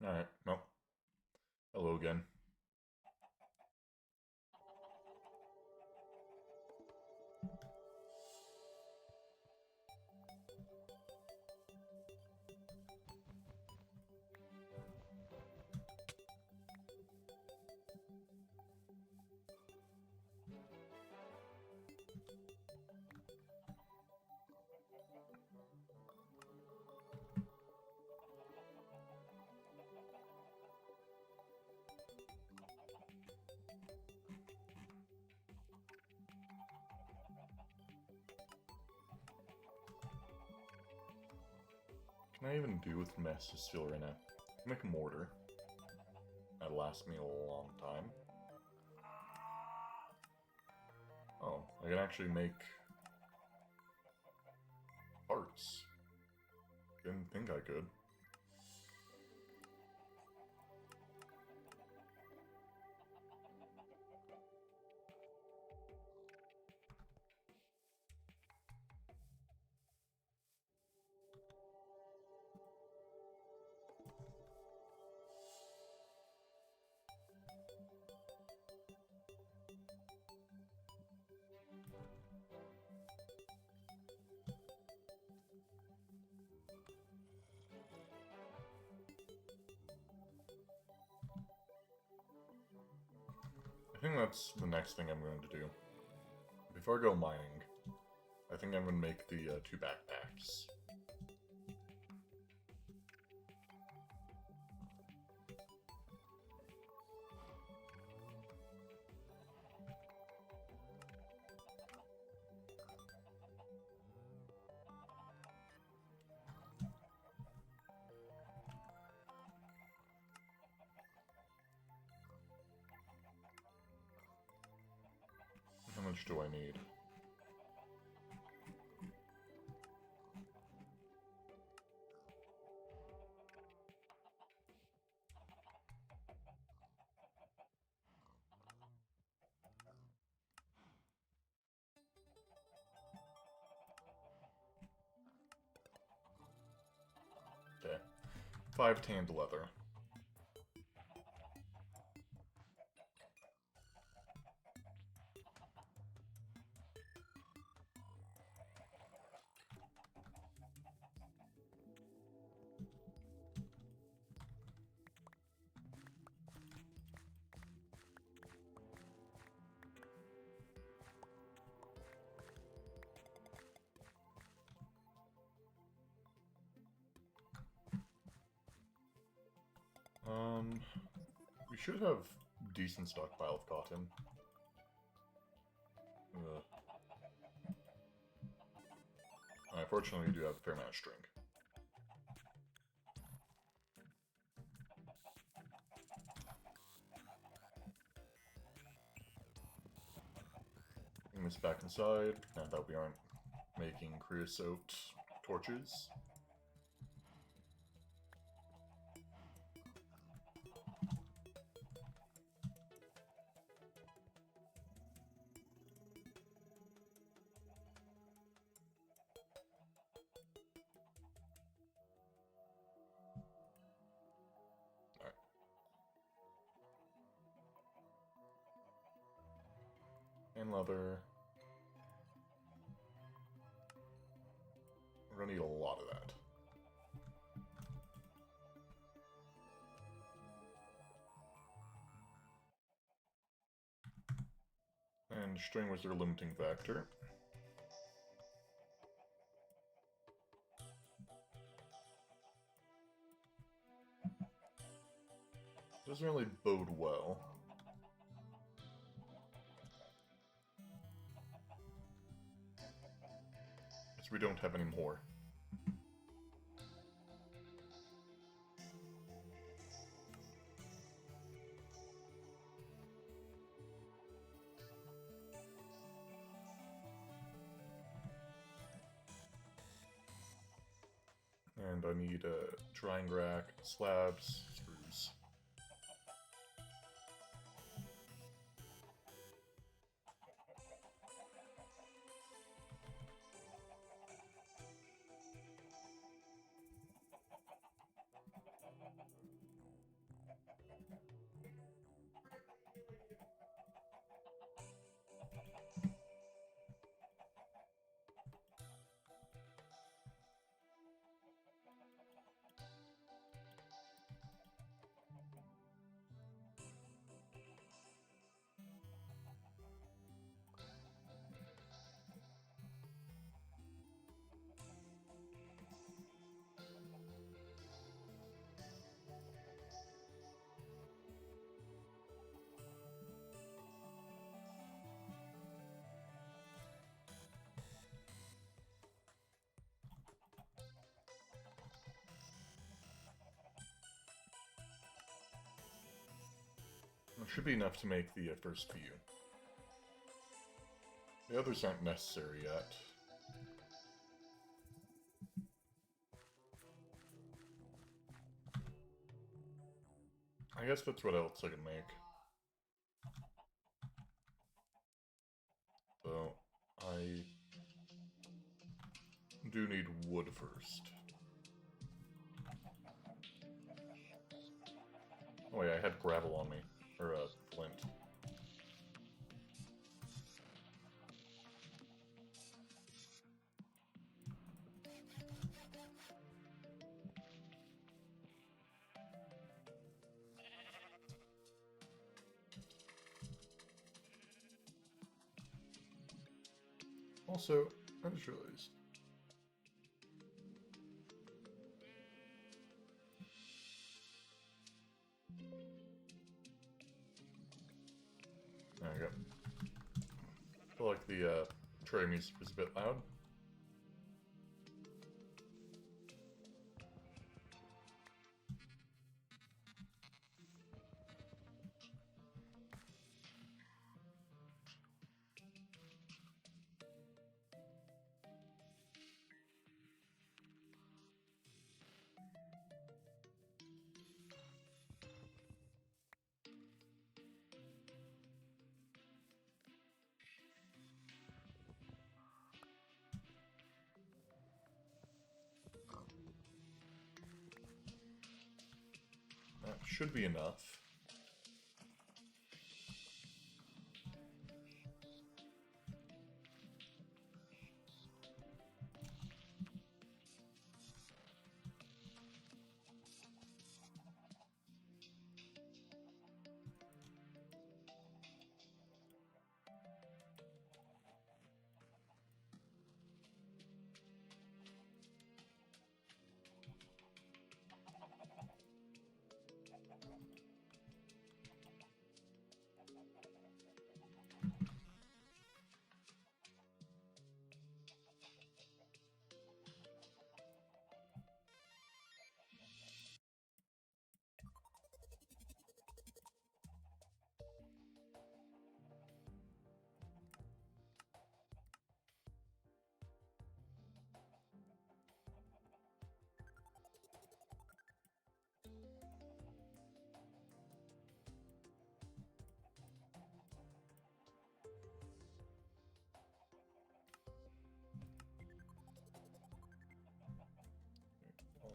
Alright, well, hello again. Can I even do with Master Steel right now? Make a mortar. That'll last me a long time. Oh, I can actually make parts. Didn't think I could. I think that's the next thing I'm going to do. Before I go mining, I think I'm going to make the two backpacks. How much do I need? Okay. 5 tanned leather. We should have decent stockpile of cotton. Unfortunately, we do have a fair amount of string. Bring this back inside, now that we aren't making creosote torches. And leather. We're gonna need a lot of that. And string was their limiting factor. Doesn't really bode well. Because we don't have any more. And I need a drying rack, slabs, screws. It should be enough to make the first few. The others aren't necessary yet. I guess that's what else I can make. So, I do need wood first. Oh yeah, I had gravel on me. Or, flint. Also, I just realized. There we go. I feel like the tray music is a bit loud. That should be enough.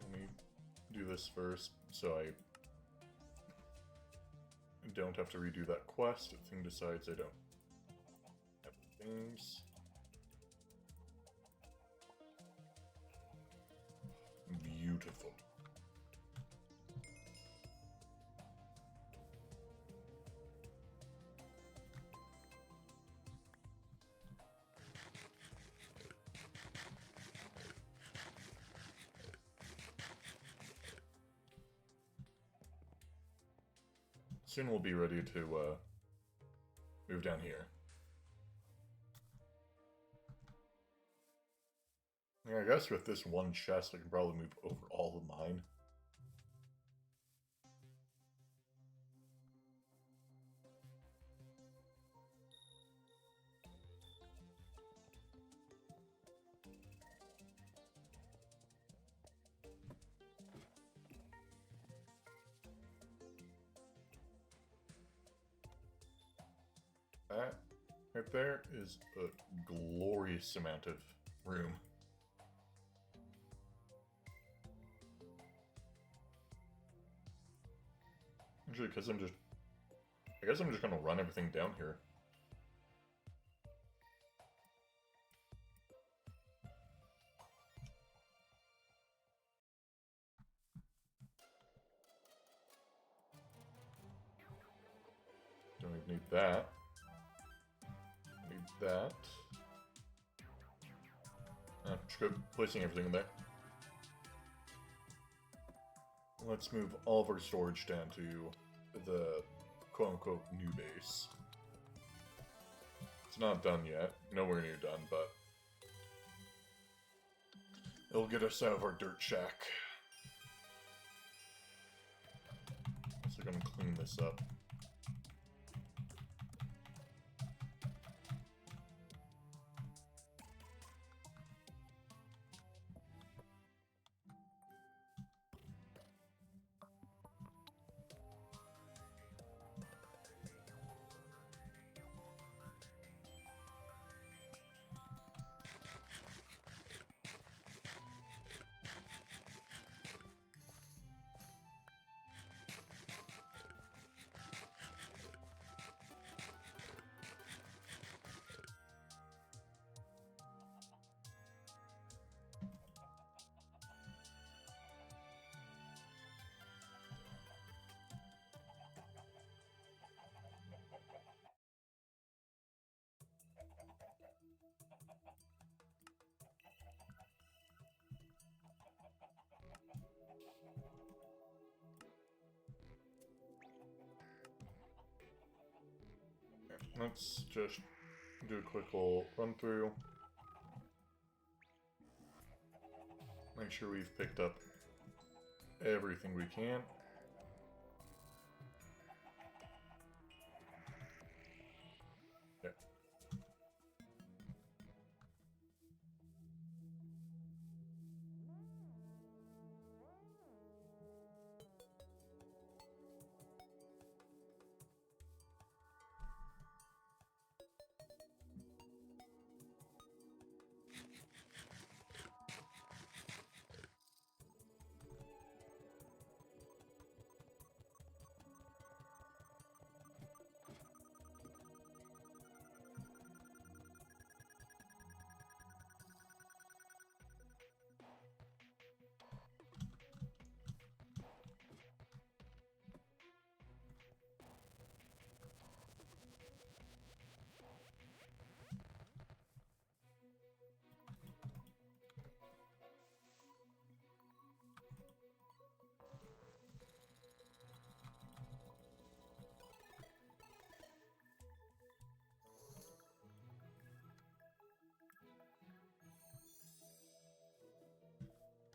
Let me do this first so I don't have to redo that quest if the thing decides I don't have things. Beautiful. Soon we'll be ready to move down here. Yeah, I guess with this one chest I can probably move over all of mine. That right there is a glorious amount of room. Actually, because I guess I'm just gonna run everything down here. Don't even need that. Need that. Just go placing everything in there. Let's move all of our storage down to the quote-unquote new base. It's not done yet. Nowhere near done, but it'll get us out of our dirt shack. So I'm gonna clean this up. Let's just do a quick little run through. Make sure we've picked up everything we can.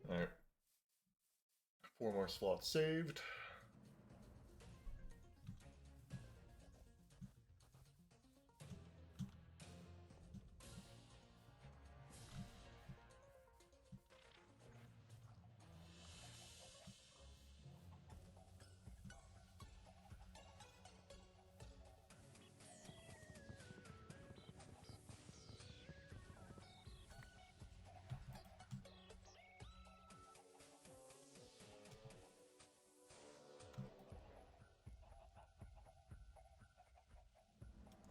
Alright. 4 more slots saved.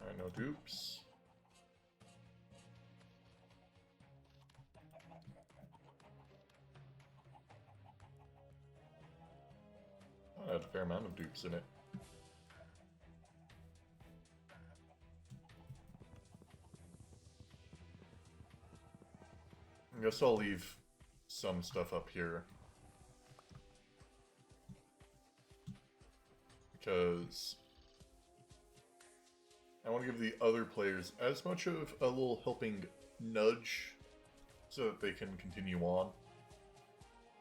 Alright, no dupes. I had a fair amount of dupes in it. I guess I'll leave some stuff up here. Because I want to give the other players as much of a little helping nudge so that they can continue on.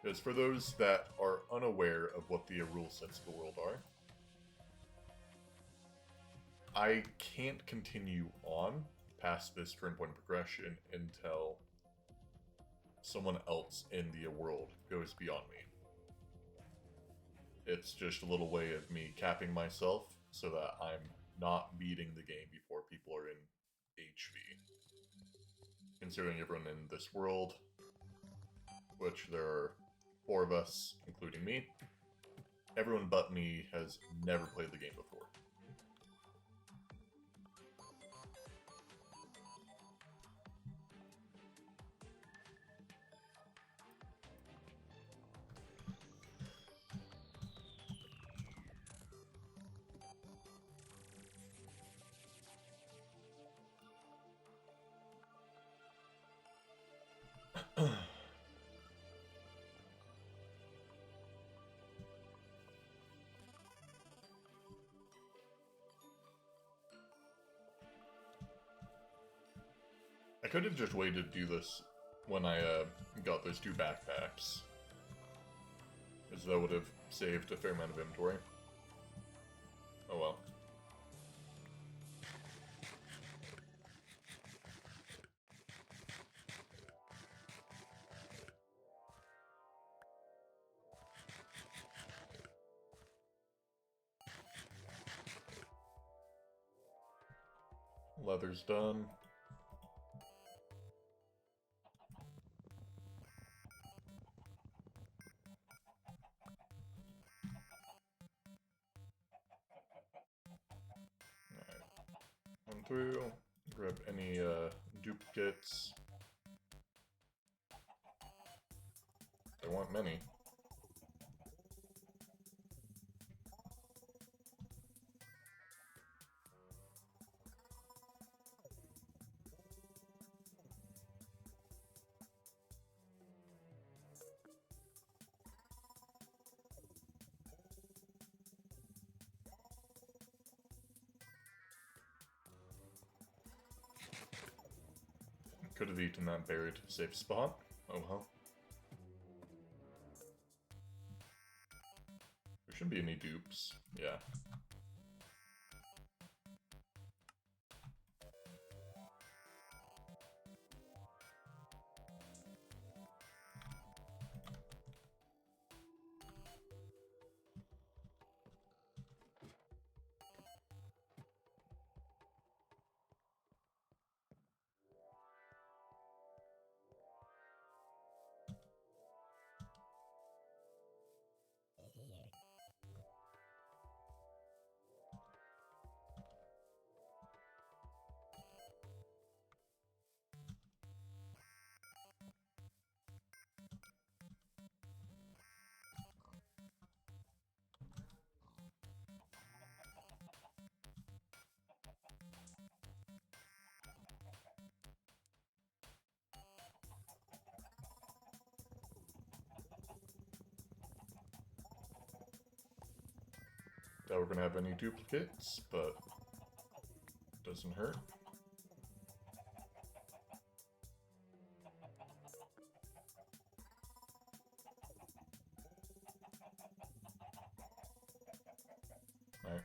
Because for those that are unaware of what the rule sets of the world are, I can't continue on past this current point of progression until someone else in the world goes beyond me. It's just a little way of me capping myself so that I'm not beating the game before people are in HV. Considering everyone in this world, which there are 4 of us, including me, everyone but me has never played the game before. I could have just waited to do this when I got those 2 backpacks, as that would have saved a fair amount of inventory. Oh well. Leather's done. Run through, grab any duplicates. There weren't many. Could have eaten that buried safe spot. Oh well. There shouldn't be any dupes. Yeah. Doubt we're gonna have any duplicates, but doesn't hurt. Alright.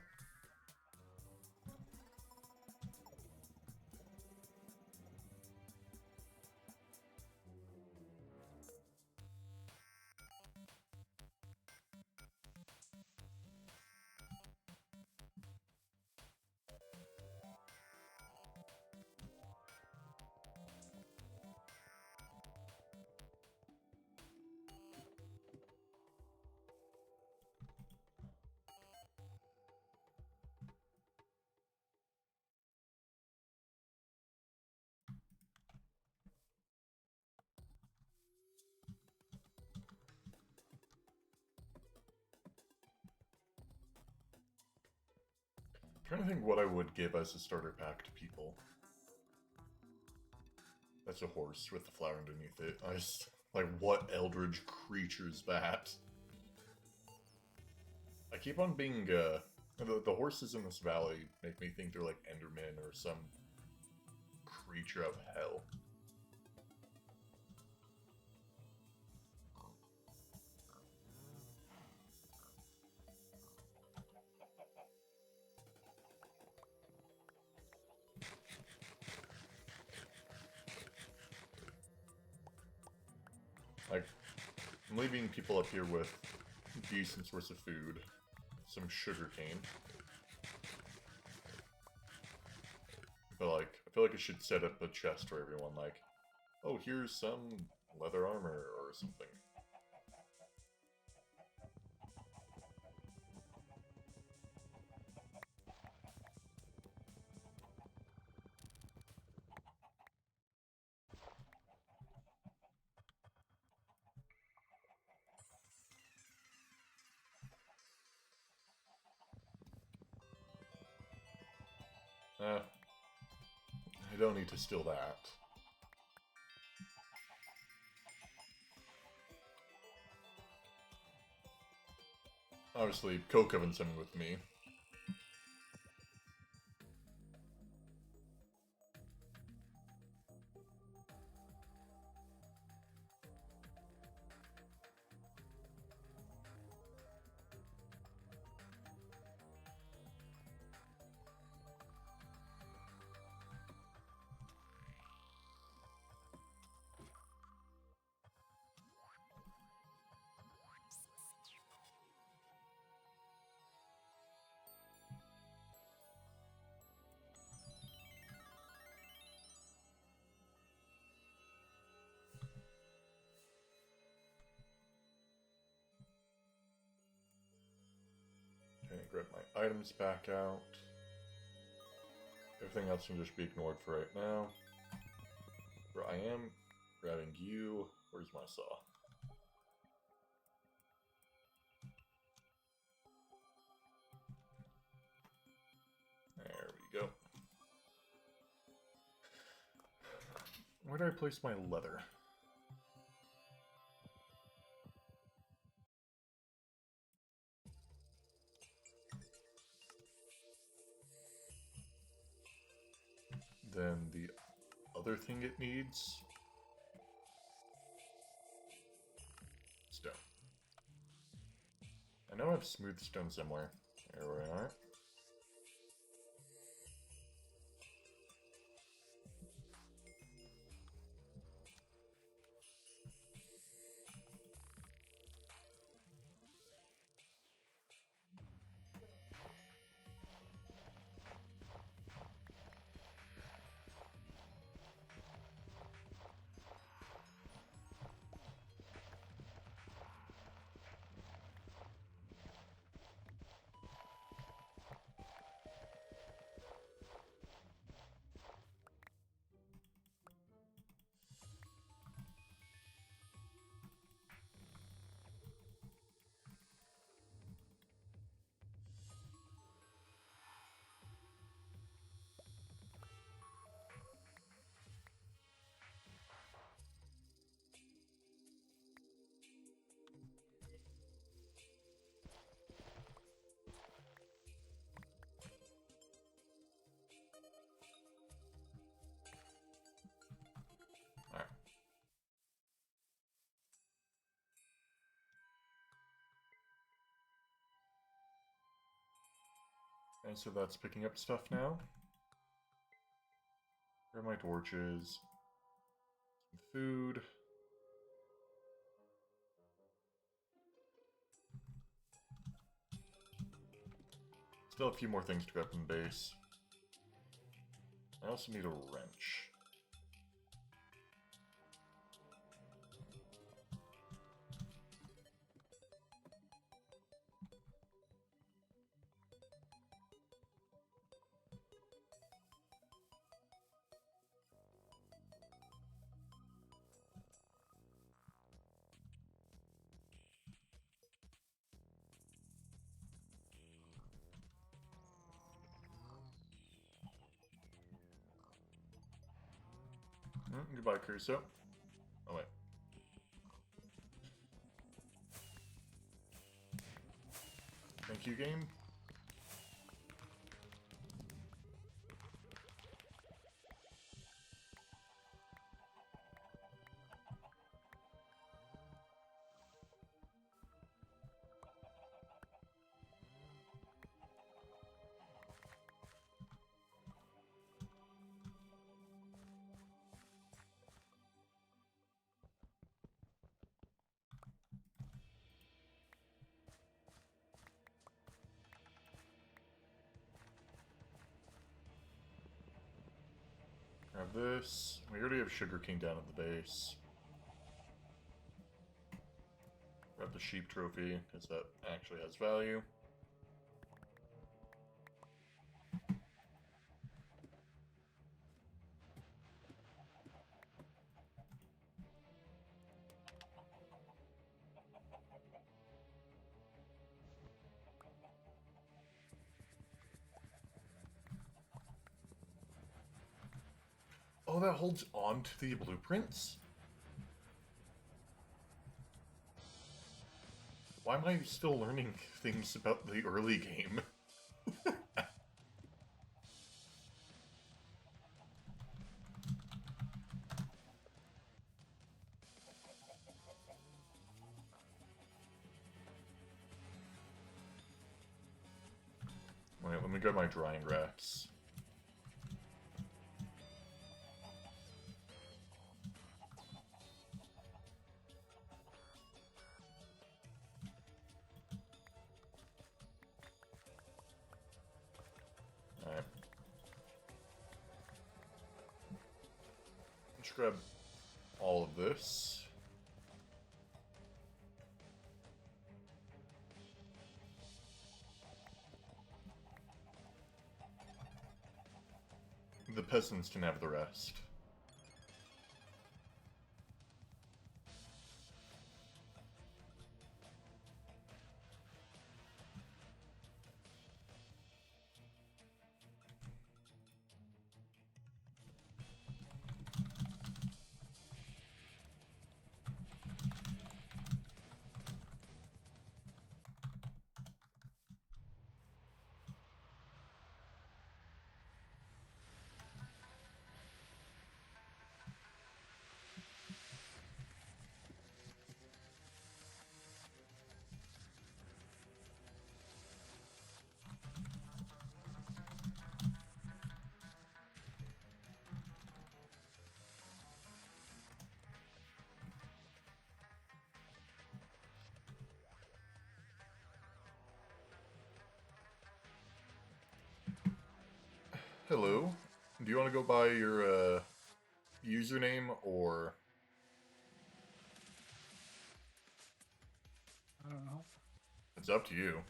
Trying to think what I would give as a starter pack to people. That's a horse with the flower underneath it. I just, like, what eldritch creature is that? I keep on being, the horses in this valley make me think they're like Endermen or some creature of hell. Like, I'm leaving people up here with decent source of food, some sugarcane. But like, I feel like I should set up a chest for everyone, like, oh, here's some leather armor or something. I don't need to steal that. Obviously, Coke having something with me. Okay, grab my items back out. Everything else can just be ignored for right now. Where I am, grabbing you. Where's my saw? There we go. Where do I place my leather? Then the other thing it needs. Stone. I know I have smooth stone somewhere. There we are. Alright. And so that's picking up stuff now. Where are my torches? Some food. Still a few more things to grab from base. I also need a wrench. Goodbye, Crusoe. Oh, wait. Thank you, game. Grab this. We already have sugarcane down at the base. Grab the sheep trophy, because that actually has value. Oh, that holds on to the blueprints? Why am I still learning things about the early game? Alright, let me grab my drying racks. Alright. Let's grab all of this. The peasants can have the rest. Hello. Do you want to go by your username or? I don't know. It's up to you.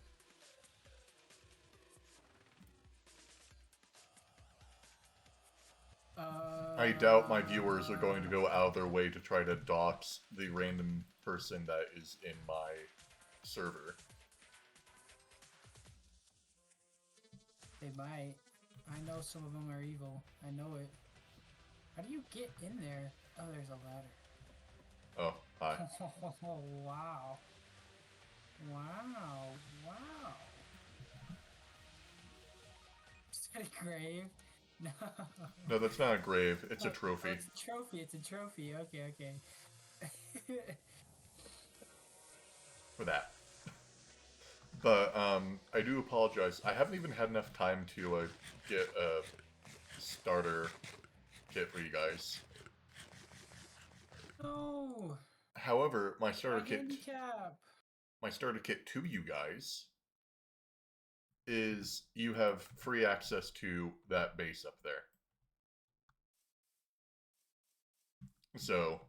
I doubt my viewers are going to go out of their way to try to dox the random person that is in my server. They might. I know some of them are evil. I know it. How do you get in there? Oh, there's a ladder. Oh, hi. Oh, wow. Wow. Wow. Is that a grave? No. No, that's not a grave. It's a Oh, trophy. it's a trophy. It's a trophy. Okay, okay. For that. But I do apologize. I haven't even had enough time to get a starter kit for you guys. No. However, My handicap. my starter kit to you guys is you have free access to that base up there. So,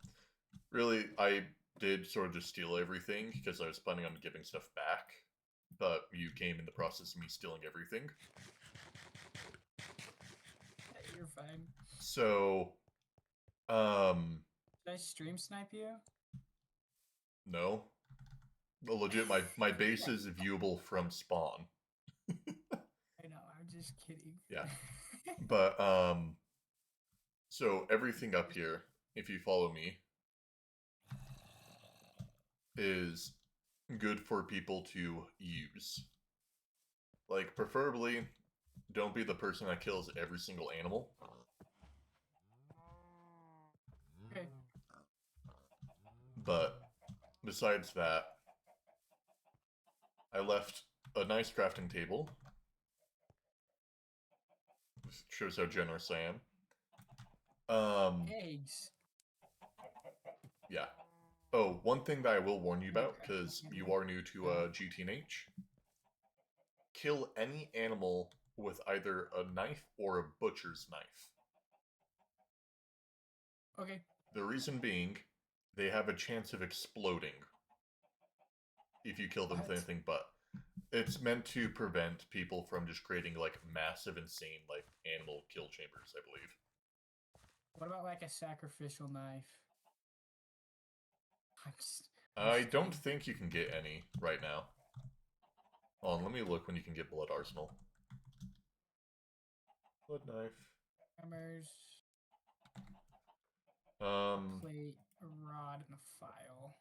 really, I did sort of just steal everything because I was planning on giving stuff back, but you came in the process of me stealing everything. You're fine. So, Did I stream snipe you? no. Legit, my base is viewable from spawn. I know, I'm just kidding. Yeah. But, so everything up here, if you follow me, is good for people to use. Like, preferably, don't be the person that kills every single animal. Okay. But besides that, I left a nice crafting table. This shows how generous I am. Eggs. Yeah. Oh, one thing that I will warn you My about, crafting because you table. are new to GTNH, kill any animal with either a knife or a butcher's knife. Okay. The reason being, they have a chance of exploding if you kill them with What? anything but. It's meant to prevent people from just creating like massive, insane like animal kill chambers, I believe. What about like a sacrificial knife? I'm I just don't kidding. think you can get any right now. Hold on, let me look when you can get blood arsenal. Blood knife. Hammers, Um, plate, a rod, and a file.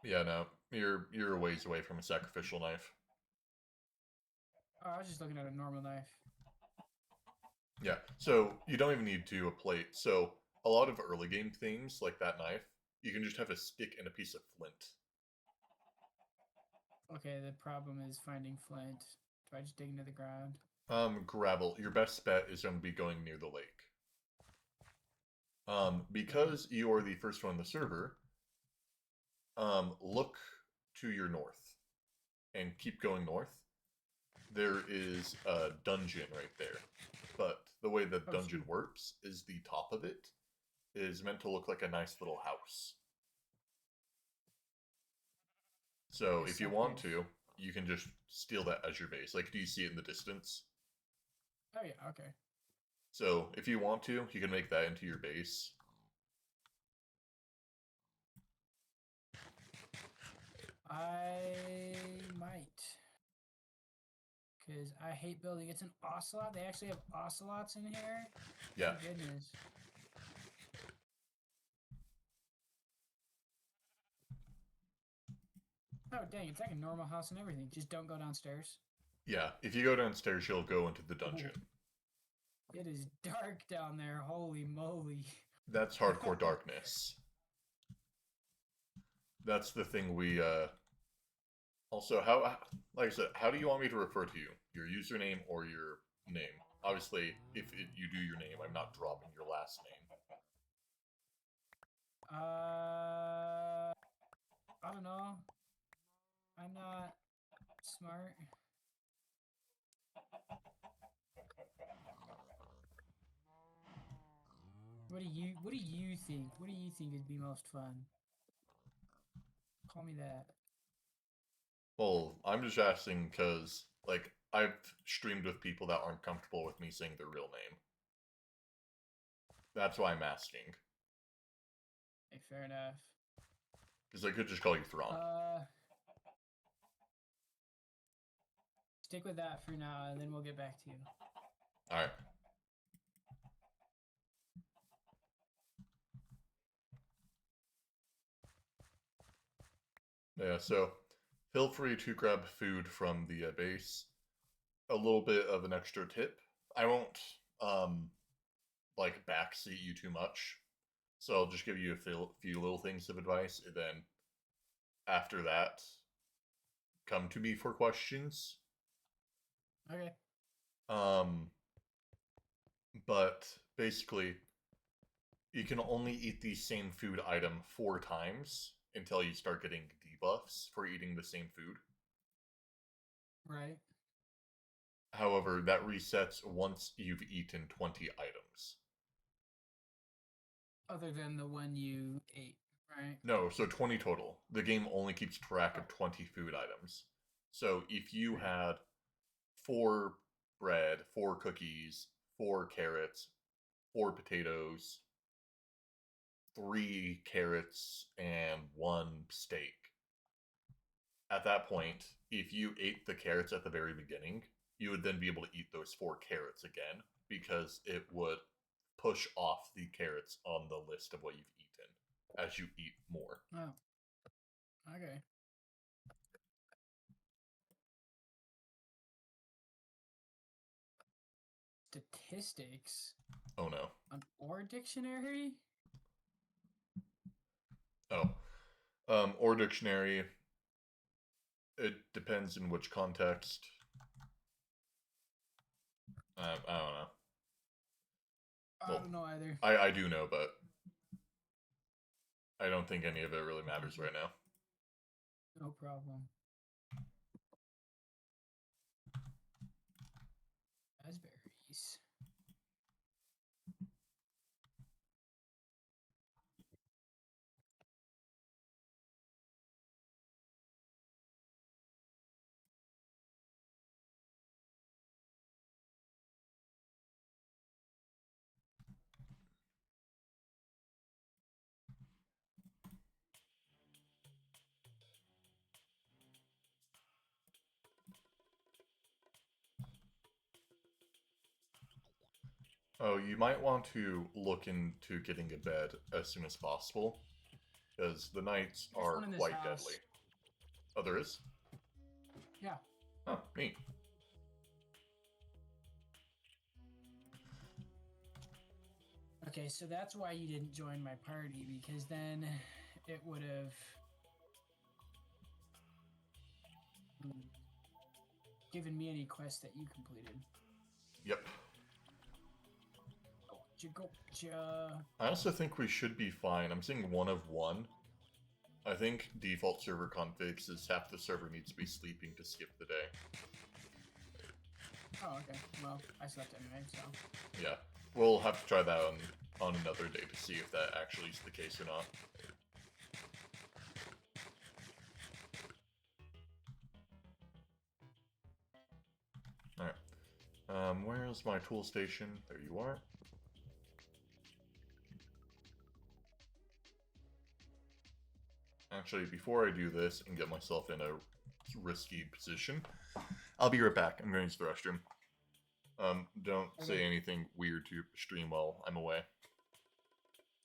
yeah, no, you're a ways away from a sacrificial knife. Oh, I was just looking at a normal knife. Yeah, so you don't even need to a plate. So a lot of early game things like that knife, you can just have a stick and a piece of flint. Okay, the problem is finding flint. Do I just dig into the ground? Gravel. Your best bet is going to be going near the lake. Okay. Because you are the first one on the server, look to your north and keep going north. There is a dungeon right there. But the way the Oh dungeon shoot. works is the top of it is meant to look like a nice little house. So I if you suck want at. to, you can just steal that as your base. Like, do you see it in the distance? Oh yeah. Okay. So if you want to, you can make that into your base. I might. Because I hate building. It's an ocelot. They actually have ocelots in here. Yeah. My goodness. Oh dang! It's like a normal house and everything. Just don't go downstairs. Yeah. If you go downstairs, you'll go into the Ooh, dungeon. it is dark down there. Holy moly! That's hardcore darkness. That's the thing we also how like I said, how do you want me to refer to you? Your username or your name? Obviously, if you do your name, I'm not dropping your last name. I don't know. I'm not smart. What do you think? What do you think would be most fun? Call me that. Well, I'm just asking because, like, I've streamed with people that aren't comfortable with me saying their real name. That's why I'm asking. Okay, fair enough. Because I could just call you Thrawn. Stick with that for now, and then we'll get back to you. Alright. Yeah, so feel free to grab food from the base. A little bit of an extra tip. I won't, like, backseat you too much. So I'll just give you a few little things of advice, and then after that, come to me for questions. Okay. But basically, you can only eat the same food item 4 times until you start getting debuffs for eating the same food. Right. However, that resets once you've eaten 20 items. Other than the one you ate, right? No, so 20 total. The game only keeps track of 20 food items. So if you had 4 bread, 4 cookies, 4 carrots, 4 potatoes, 3 carrots, and 1 steak. At that point, if you ate the carrots at the very beginning, you would then be able to eat those 4 carrots again because it would push off the carrots on the list of what you've eaten as you eat more. Oh. Okay. Statistics Oh no. on or dictionary? Oh. Or dictionary. It depends in which context. I don't know. I don't know either. I do know, but I don't think any of it really matters right now. No problem. Raspberries. Oh, you might want to look into getting a bed as soon as possible, because the nights There's are one in this quite house. deadly. Oh, there is? Yeah. Oh, neat. Okay, so that's why you didn't join my party, because then it would have given me any quests that you completed. Yep. Gotcha. I also think we should be fine. I'm seeing 1 of 1. I think default server configs is half the server needs to be sleeping to skip the day. Oh, okay. Well, I slept anyway, so. Yeah. We'll have to try that on another day to see if that actually is the case or not. Alright. Where's my tool station? There you are. Actually, before I do this and get myself in a risky position, I'll be right back. I'm going to use the restroom. Don't say anything weird to stream while I'm away.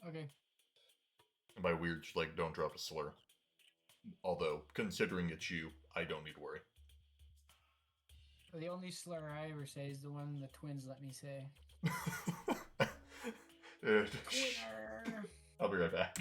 Okay. And by weird, like, don't drop a slur. Although, considering it's you, I don't need to worry. Well, the only slur I ever say is the one the twins let me say. Twitter! I'll be right back.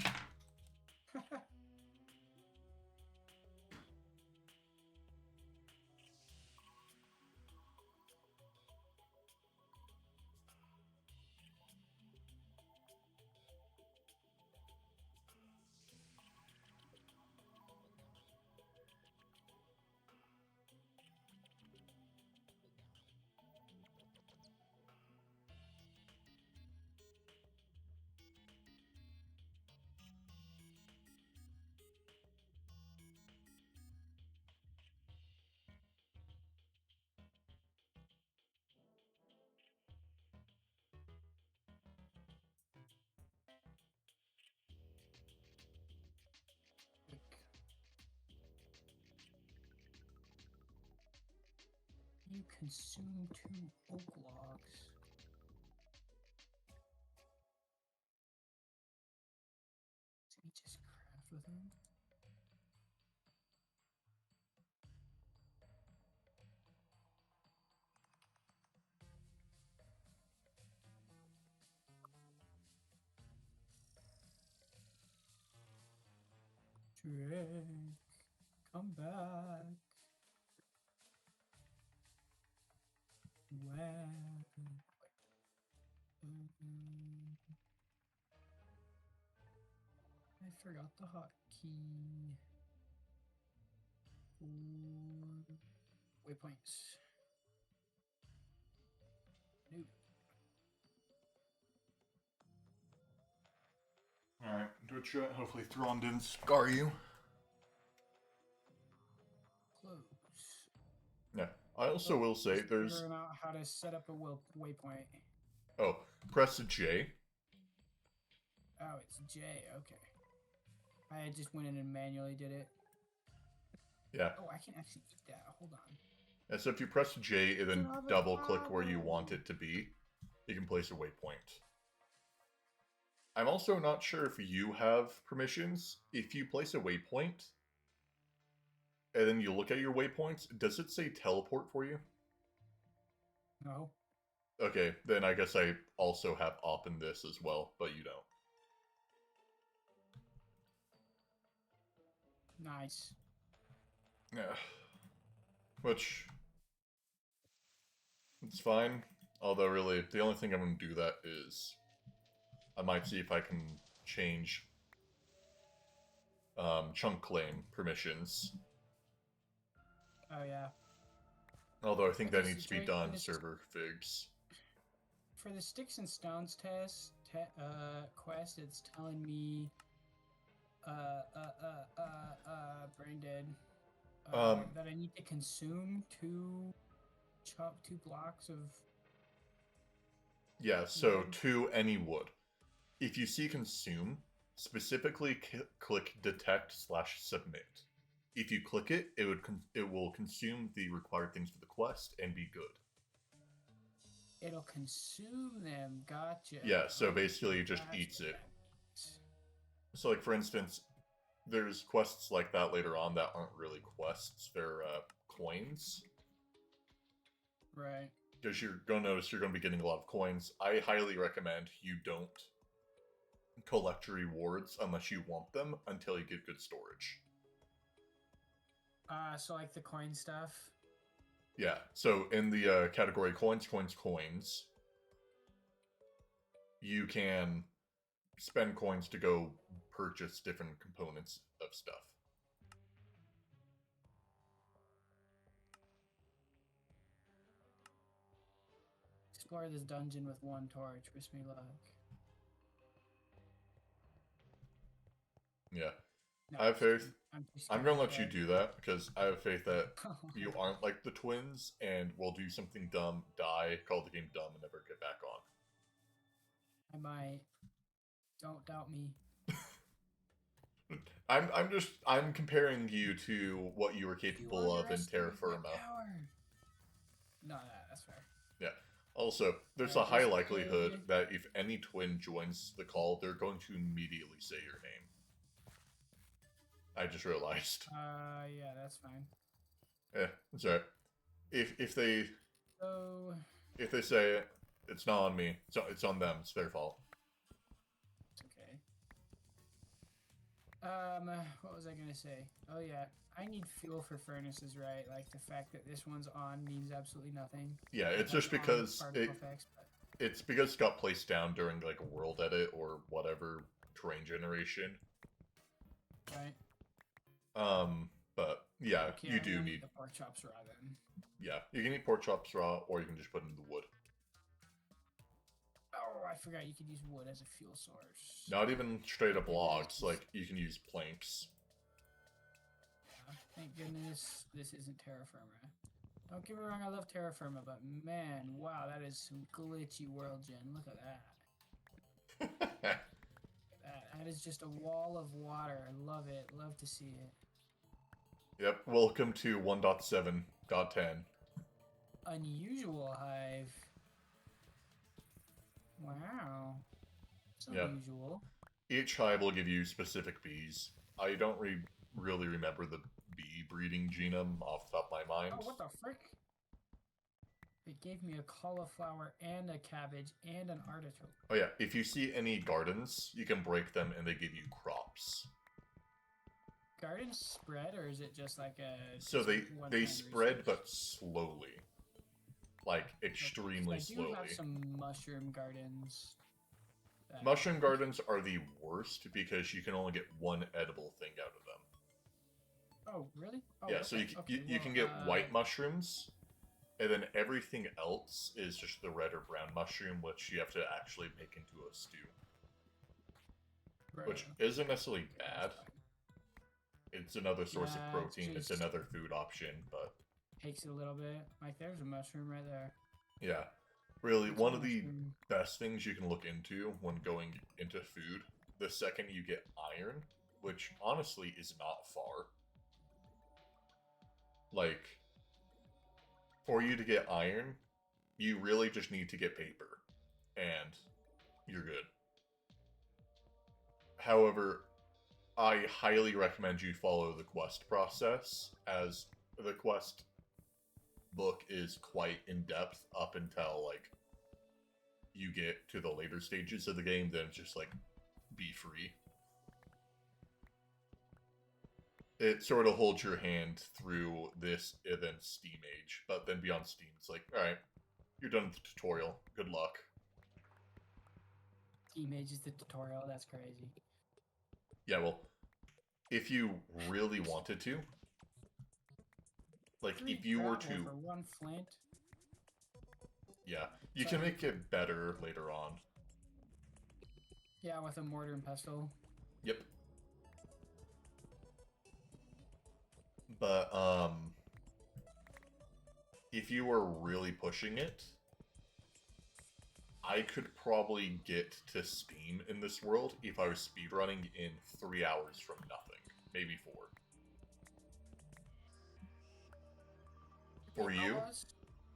you consume 2 oak logs? Did he just craft with them? Drake, come back. When? I forgot the hotkey. Waypoints. Nope. Alright, do a chat. Hopefully Thrawn didn't scar you. Close. Yeah. I also will say Just there's... figuring out how to set up a waypoint. Oh, press J. Oh, it's J. Okay. I just went in and manually did it. Yeah. Oh, I can actually eat that. Hold on. And so if you press J and then Avocado. double click where you want it to be, you can place a waypoint. I'm also not sure if you have permissions. If you place a waypoint, and then you look at your waypoints, does it say teleport for you? No. Okay, then I guess I also have op in this as well, but you don't. Nice. Yeah. Which... it's fine. Although really, the only thing I'm going to do that is... I might see if I can change chunk claim permissions. Oh, yeah. Although I think Okay, that so needs to be Drake, done for this- server figs. For the Sticks and Stones quest, it's telling me, brain dead, that I need to consume 2 blocks of... Yeah, so wood. to any wood. If you see consume, specifically click detect/submit. If you click it, it will consume the required things for the quest and be good. It'll consume them. Gotcha. Yeah, so Okay, basically it just that's eats what it. that means. So like for instance, there's quests like that later on that aren't really quests, they're coins. Right. Because you're going to notice you're going to be getting a lot of coins. I highly recommend you don't collect rewards unless you want them until you get good storage. So like the coin stuff. Yeah, so in the category coins, you can spend coins to go purchase different components of stuff. Explore this dungeon with 1 torch. Wish me luck. Yeah. No, I have faith. I'm going to let you do that because I have faith that you aren't like the twins and will do something dumb, die, call the game dumb, and never get back on. I might. Don't doubt me. I'm comparing you to what you were capable of in Terra Firma. No, that's fair. Yeah. Also, there's a high likelihood that if any twin joins the call, they're going to immediately say your name. I just realized. Yeah, that's fine. Yeah, that's alright. If they So if they say it's not on me, it's on them. It's their fault. it's okay. What was I gonna say? Oh yeah, I need fuel for furnaces, right? Like the fact that this one's on means absolutely nothing. Yeah, it's just because effects, but... it's because it got placed down during like a world edit or whatever terrain generation. Right. But yeah, Okay, you do need the pork chops raw then. Yeah, you can eat pork chops raw, or you can just put it in the wood. Oh, I forgot you could use wood as a fuel source. Not even straight up logs, like you can use planks. Yeah, thank goodness this isn't Terra Firma. Don't get me wrong, I love Terra Firma, but man, wow, that is some glitchy world gen. Look at that. That is just a wall of water. I love it. Love to see it. Yep, welcome to 1.7.10. unusual hive. Wow. It's Yeah. unusual. Each hive will give you specific bees. I don't really remember the bee breeding genome off the top of my mind. Oh, what the frick? It gave me a cauliflower and a cabbage and an artichoke. Oh yeah, if you see any gardens, you can break them and they give you crops. Gardens spread, or is it just like a So just one they kind of spread, research? but slowly, like Okay, 'cause extremely I do have slowly. some mushroom gardens. Mushroom gardens are the worst because you can only get one edible thing out of them. Oh, really? Oh, Yeah, so okay. Okay. you Well, can get white mushrooms, and then everything else is just the red or brown mushroom, which you have to actually make into a stew. bro. Which isn't necessarily Okay, that's bad. fine. It's another source of Yeah, protein, it's just another food option, but takes it a little bit. Like, there's a mushroom right there. yeah. Really, It's a one of the mushroom. best things you can look into when going into food, the second you get iron, which honestly is not far. Like, for you to get iron, you really just need to get paper, and you're good. However, I highly recommend you follow the quest process, as the quest book is quite in depth up until like you get to the later stages of the game. Then it's just like be free. It sort of holds your hand through this and then Steam Age, but then beyond Steam, it's like, all right, you're done with the tutorial. Good luck. Image is the tutorial. That's crazy. Yeah, well, if you really wanted to, like, 3 if you were gravel to, for 1 flint. yeah, you can Sorry. make it better later on. Yeah, with a mortar and pestle. Yep. But if you were really pushing it, I could probably get to Steam in this world if I was speedrunning in 3 hours from nothing, maybe 4. For If I you, was,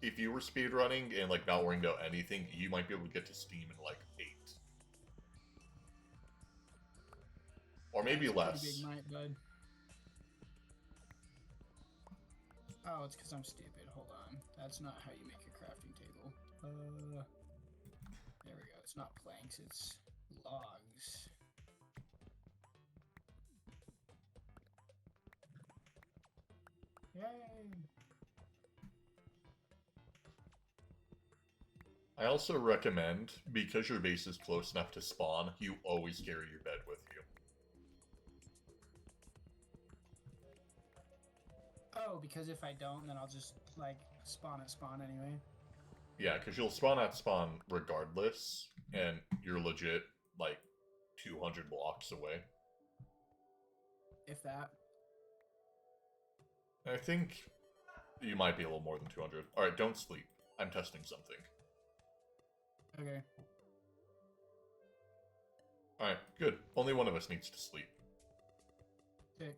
if you were speedrunning and like not worrying about anything, you might be able to get to Steam in like 8. Or yeah, maybe it's a pretty less. big night, bud. Oh, it's because I'm stupid. Hold on. That's not how you make a crafting table. There we go. It's not planks, it's logs. Yay! I also recommend, because your base is close enough to spawn, you always carry your bed with you. Oh, because if I don't, then I'll just, like, spawn at spawn anyway. Yeah, because you'll spawn at spawn regardless, and you're legit, like, 200 blocks away. If that. I think you might be a little more than 200. Alright, don't sleep. I'm testing something. Okay. Alright, good. Only one of us needs to sleep. Sick.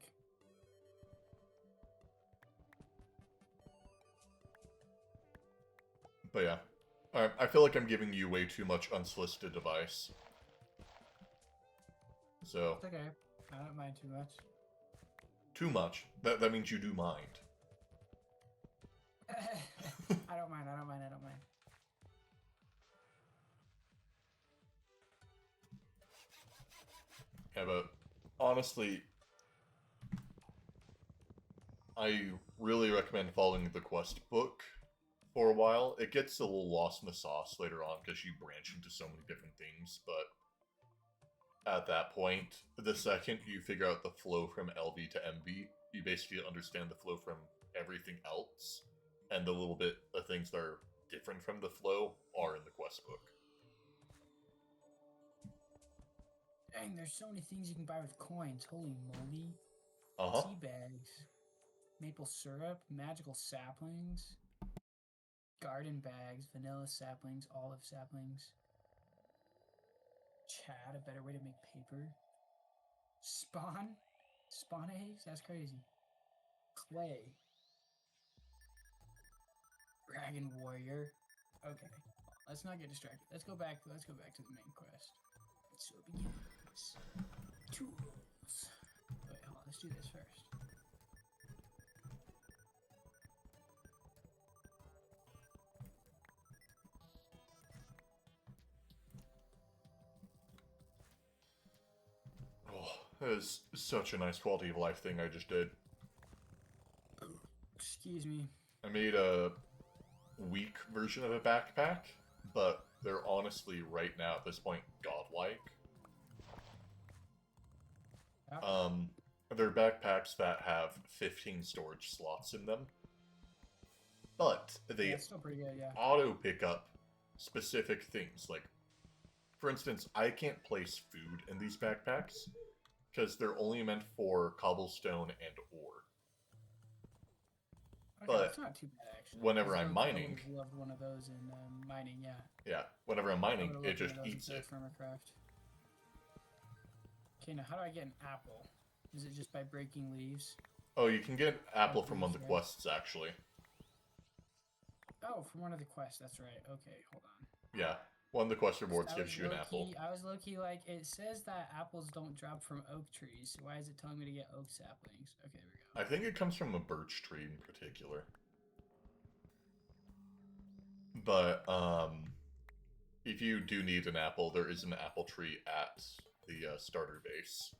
But yeah. Alright, I feel like I'm giving you way too much unsolicited advice. So... It's okay. I don't mind too much. Too much? That means you do mind. I don't mind, I don't mind, I don't mind. Yeah, but honestly, I really recommend following the quest book for a while. It gets a little lost in the sauce later on because you branch into so many different things, but at that point, the second you figure out the flow from LV to MV, you basically understand the flow from everything else, and the little bit of things that are different from the flow are in the quest book. Dang, there's so many things you can buy with coins. Holy moly. Uh-huh. Tea bags. Maple syrup. Magical saplings. Garden bags. Vanilla saplings. Olive saplings. Chad, a better way to make paper. Spawn. Spawn eggs? That's crazy. Clay. Dragon Warrior. Okay. Let's not get distracted. Let's go back to the main quest. So it begins. Tools. Wait, hold on. Let's do this first. Oh, that is such a nice quality of life thing I just did. Excuse me. I made a weak version of a backpack, but they're honestly, right now, at this point, godlike. Yep. They're backpacks that have 15 storage slots in them, but they That's still pretty good, yeah. auto pick up specific things. Like, for instance, I can't place food in these backpacks because they're only meant for cobblestone and ore. Okay, But that's not too bad actually. whenever 'Cause I'm I mining, would've loved one of those in mining, yeah. yeah, whenever I'm I mining, would've it loved one just of those eats in it. Farmercraft. Okay, now how do I get an apple? Is it just by breaking leaves? Oh, you can get apple Like from one of these, the right? quests, actually. Oh, from one of the quests. That's right. Okay, hold on. Yeah, one of the quest rewards I gives was you an low apple. key. I was low key like it says that apples don't drop from oak trees. So why is it telling me to get oak saplings? Okay, there we go. I think it comes from a birch tree in particular. But, if you do need an apple, there is an apple tree at the starter base.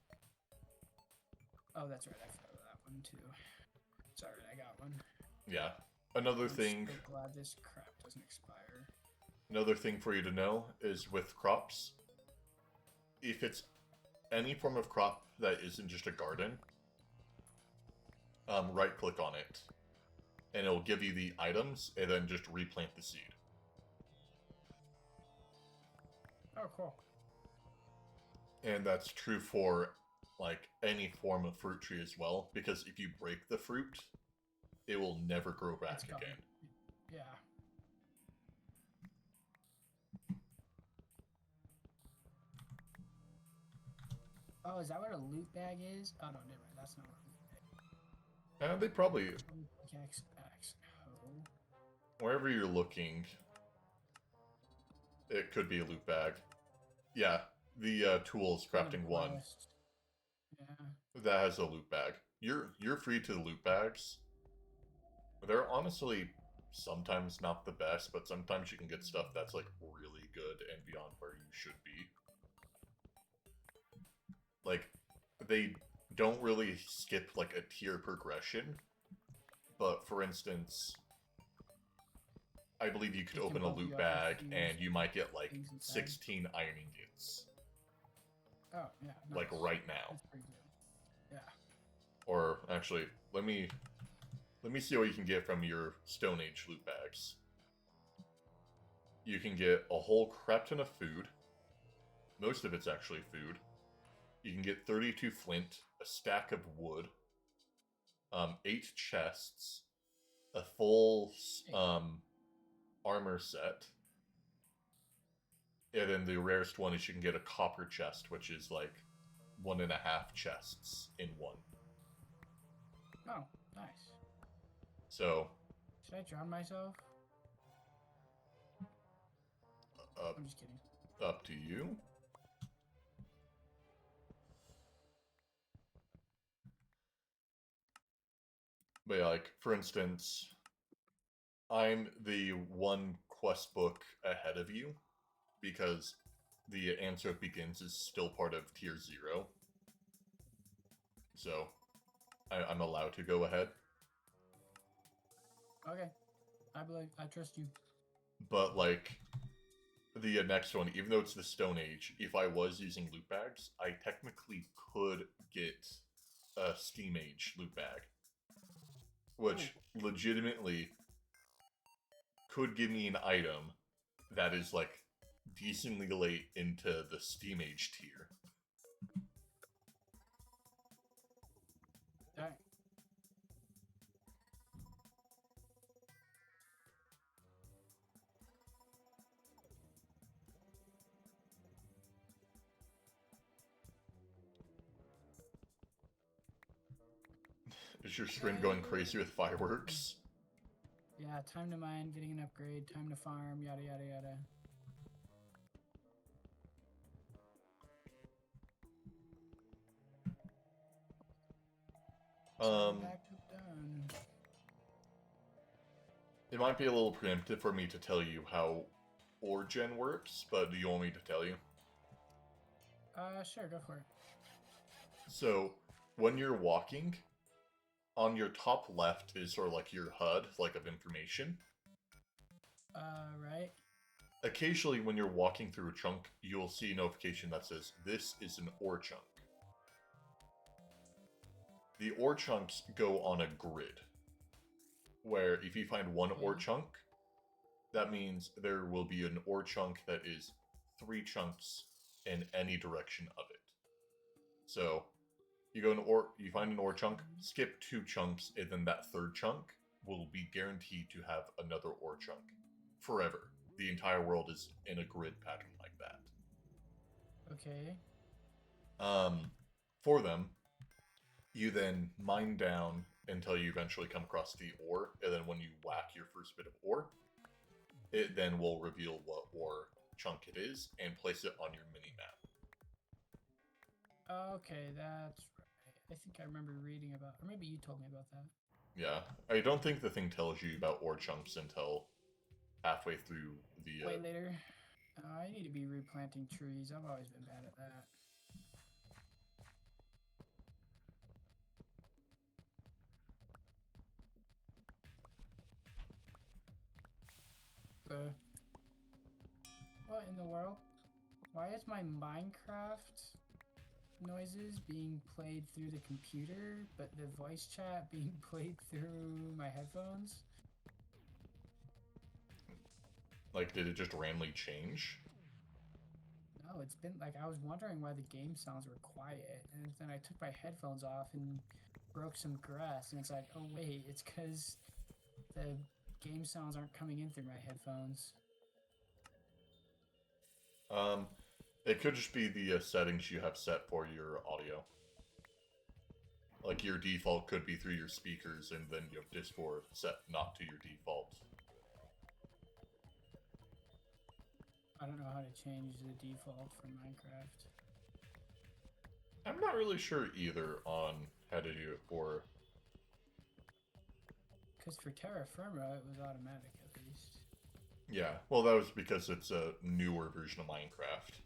Oh, that's right. I forgot about that one too. Sorry, I got one. Yeah. Another I'm thing, so glad this crap doesn't expire. another thing for you to know is with crops, if it's any form of crop that isn't just a garden, right click on it, and it'll give you the items, and then just replant the seed. Oh, cool. And that's true for, like, any form of fruit tree as well, because if you break the fruit, it will never grow back It's gone. again. Yeah. Oh, is that what a loot bag is? Oh no, never mind. That's not what a loot bag is. They probably, Pickaxe, axe, hoe. wherever you're looking, it could be a loot bag. Yeah, the tools crafting one Quest. Yeah. that has a loot bag. You're free to the loot bags. They're honestly sometimes not the best, but sometimes you can get stuff that's like really good and beyond where you should be. Like, they don't really skip like a tier progression, but for instance, I believe you could It can open a bump loot you up bag with and you might get like things inside. 16 iron ingots, Oh yeah. like nice. right now. That's pretty good. Yeah. Or actually, let me see what you can get from your Stone Age loot bags. You can get a whole crap ton of food. Most of it's actually food. You can get 32 flint, a stack of wood, 8 chests, a full armor set, and then the rarest one is you can get a copper chest, which is like 1.5 chests in one. Oh, nice. So, Should I drown myself? I'm just kidding. up to you. But yeah, like, for instance, I'm the one quest book ahead of you, because the Answer Begins is still part of Tier 0. So, I'm allowed to go ahead. Okay. I trust you. But, like, the next one, even though it's the Stone Age, if I was using loot bags, I technically could get a Steam Age loot bag. Which legitimately could give me an item that is, like, decently late into the Steam Age tier. Alright. Is your screen going crazy with fireworks? Yeah, time to mine, getting an upgrade, time to farm, yada yada yada. Backup done. It might be a little preemptive for me to tell you how Origin works, but do you want me to tell you? Sure, go for it. So, when you're walking, on your top left is sort of like your HUD, like of information. Right. Occasionally, when you're walking through a chunk, you'll see a notification that says, "This is an ore chunk." The ore chunks go on a grid, where if you find one ore chunk, that means there will be an ore chunk that is 3 chunks in any direction of it. So, you find an ore chunk, skip 2 chunks, and then that third chunk will be guaranteed to have another ore chunk forever. The entire world is in a grid pattern like that. Okay. For them, you then mine down until you eventually come across the ore, and then when you whack your first bit of ore, it then will reveal what ore chunk it is and place it on your mini map. Okay, that's right. I think I remember reading about, or maybe you told me about that. Yeah, I don't think the thing tells you about ore chunks until halfway through the. Way later. I need to be replanting trees. I've always been bad at that. What in the world? Why is my Minecraft noises being played through the computer, but the voice chat being played through my headphones? Like, did it just randomly change? No, it's been like I was wondering why the game sounds were quiet, and then I took my headphones off and broke some grass, and it's like, oh wait, it's because the game sounds aren't coming in through my headphones. It could just be the settings you have set for your audio. Like, your default could be through your speakers, and then you have Discord set not to your default. I don't know how to change the default for Minecraft. I'm not really sure either on how to do it for. Because for Terra Firma, it was automatic at least. Yeah, well, that was because it's a newer version of Minecraft.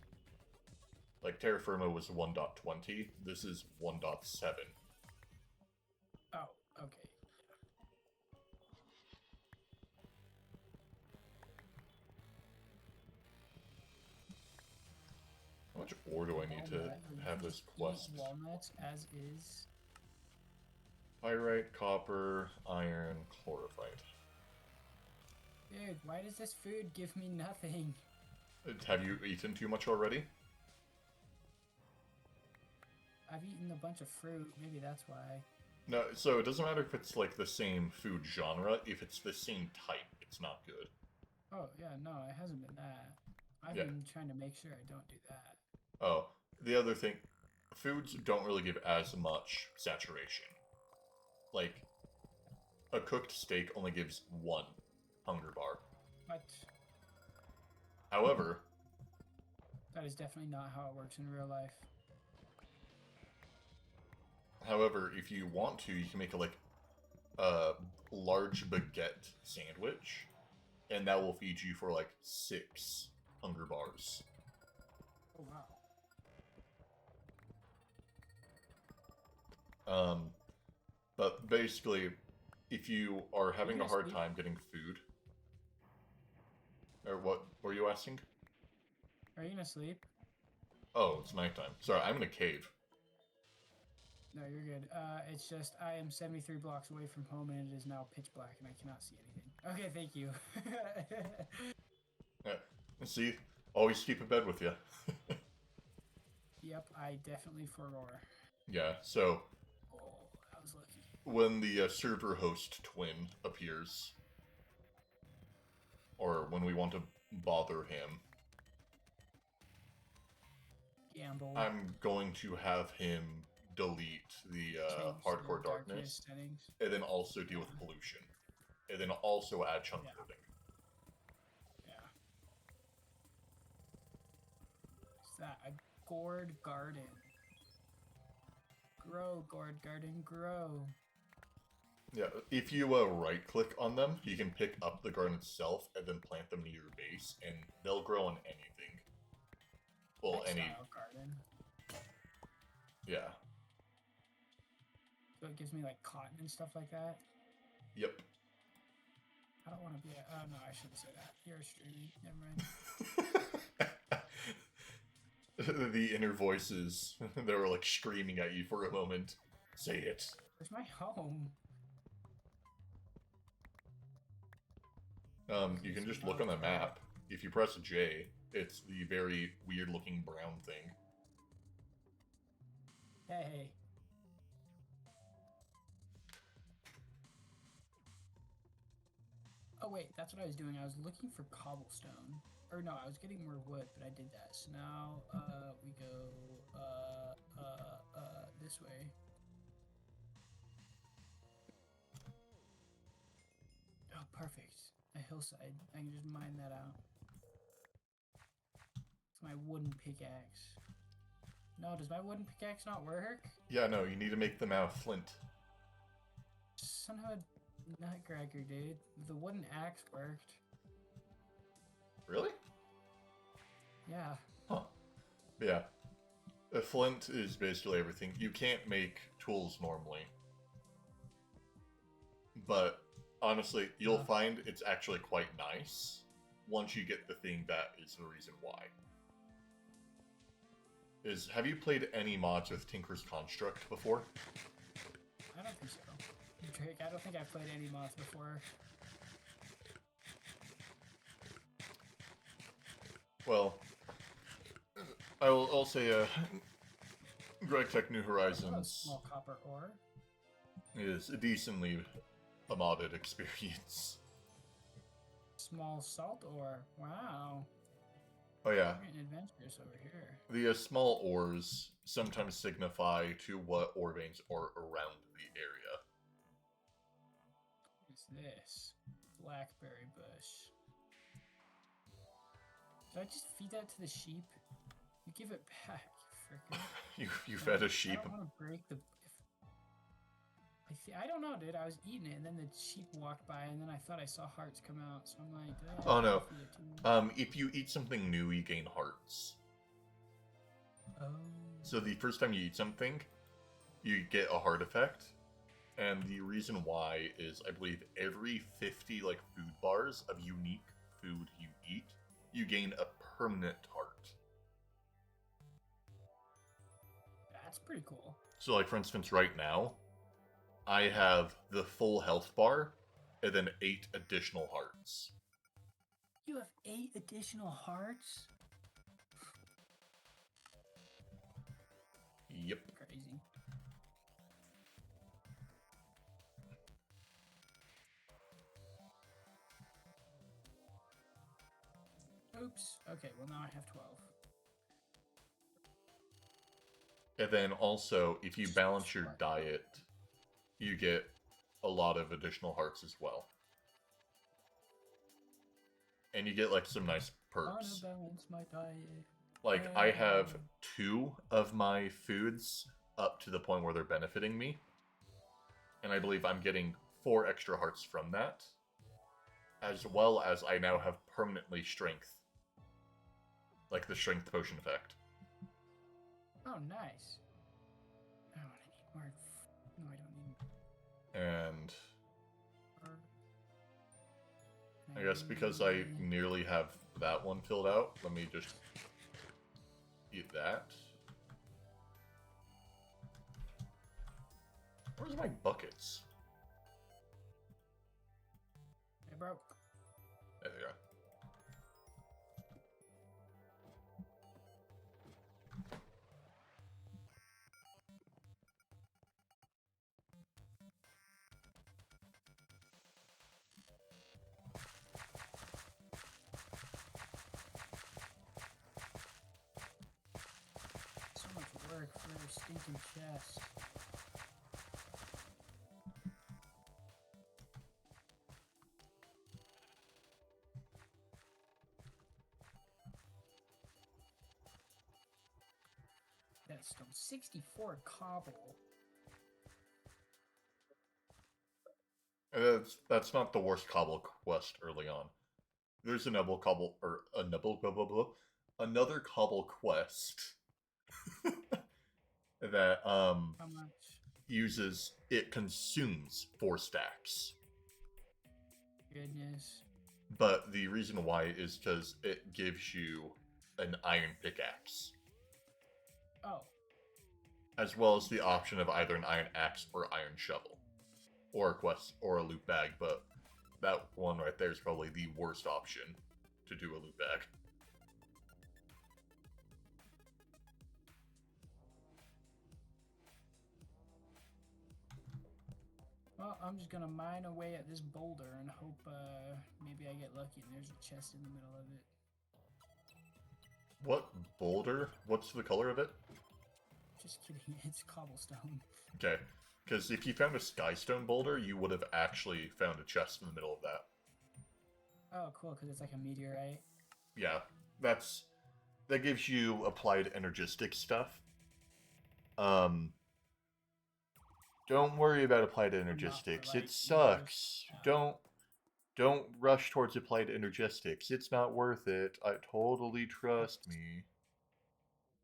Like, Terra Firma was 1.20, this is 1.7. Oh, okay. How much ore do I need to have this quest? Walnuts as is. Pyrite, copper, iron, chlorophyte. Dude, why does this food give me nothing? Have you eaten too much already? I've eaten a bunch of fruit. Maybe that's why. No, so it doesn't matter if it's like the same food genre. If it's the same type, it's not good. Oh, yeah, no, it hasn't been that. I've been trying to make sure I don't do that. Oh, the other thing, foods don't really give as much saturation. Like, a cooked steak only gives 1 hunger bar. But However, that is definitely not how it works in real life. if you want to, you can make a large baguette sandwich, and that will feed you for like 6 hunger bars. Oh, wow. But basically, if you are having a hard sleep? time getting food, or what were you asking? Are you gonna sleep? Oh, it's nighttime. Sorry, I'm in a cave. No, you're good. It's just I am 73 blocks away from home and it is now pitch black and I cannot see anything. Okay, thank you. See, always keep a bed with you. Yep, I definitely forgot. Yeah, so Oh, I was lucky. when the server host twin appears, or when we want to bother him, Gamble. I'm going to have him delete the Change hardcore the darkness, settings. and then also deal with pollution. and then also add chunk Yeah. living. Yeah. What's that? A gourd garden. Grow, gourd garden, grow. Yeah, if you right click on them, you can pick up the garden itself and then plant them near your base, and they'll grow on anything. Well, Textile garden. Yeah. So it gives me like cotton and stuff like that. Yep. I don't want to be a. Oh no, I shouldn't say that. You're streaming. Never mind. The inner voices, they were like screaming at you for a moment. Say it. Where's my home? You can just look on the map. If you press J, it's the very weird looking brown thing. Hey. Oh wait, that's what I was doing. I was looking for cobblestone. Or no, I was getting more wood, but I did that. So now we go this way. Oh, perfect. A hillside. I can just mine that out. It's my wooden pickaxe. No, does my wooden pickaxe not work? Yeah, no, you need to make them out of flint. Son of a nutcracker, dude. The wooden axe worked. Really? Yeah. Huh. Yeah. A flint is basically everything. You can't make tools normally. But honestly, you'll find it's actually quite nice once you get the thing that is the reason why. Have you played any mods with Tinker's Construct before? I don't think so. Drake, I don't think I've played any mods before. Well, I'll say Greg Tech New Horizons Small copper ore is a decently a modded experience. Small salt ore. Wow. Oh yeah. We're getting adventurous over here. The small ores sometimes signify to what ore veins are around the area. What's this? Blackberry bush. Did I just feed that to the sheep? You give it back, you fricker. You fed a sheep. I don't want to break the... I don't know, dude. I was eating it, and then the sheep walked by, and then I thought I saw hearts come out, so I'm like... Oh no. If you eat something new, you gain hearts. Oh. So the first time you eat something, you get a heart effect. And the reason why is, I believe, every 50 like food bars of unique food you eat, you gain a permanent heart. That's pretty cool. So, like, for instance, right now, I have the full health bar, and then 8 additional hearts. You have 8 additional hearts? Yep. Crazy. Oops. Okay, well now I have 12. And then also, if you balance your diet, you get a lot of additional hearts as well. And you get, like, some nice perks. I wanna balance my diet. Like, I have 2 of my foods up to the point where they're benefiting me. And I believe I'm getting 4 extra hearts from that. As well as I now have permanently strength. Like the strength potion effect. Oh, nice. Oh, I need more. No, I don't need. And I guess because I nearly have that one filled out, let me just eat that. Where's my buckets? They broke. There they are. So much work for a stinking chest. that stone. 64 cobble. That's not the worst cobble quest early on. There's another cobble another cobble quest that How much? uses it consumes 4 stacks. Goodness. But the reason why is because it gives you an iron pickaxe, Oh, as well as the option of either an iron axe or iron shovel, or a quest or a loot bag. But that one right there is probably the worst option to do a loot bag. well, I'm just gonna mine away at this boulder and hope maybe I get lucky and there's a chest in the middle of it. What boulder? What's the color of it? Just kidding, it's cobblestone. Okay, because if you found a skystone boulder, you would have actually found a chest in the middle of that. Oh, cool, because it's like a meteorite. Yeah, that gives you applied energistic stuff. Don't worry about applied energistics. for, It like, sucks. No. Don't rush towards applied energistics. It's not worth it. I totally trust me.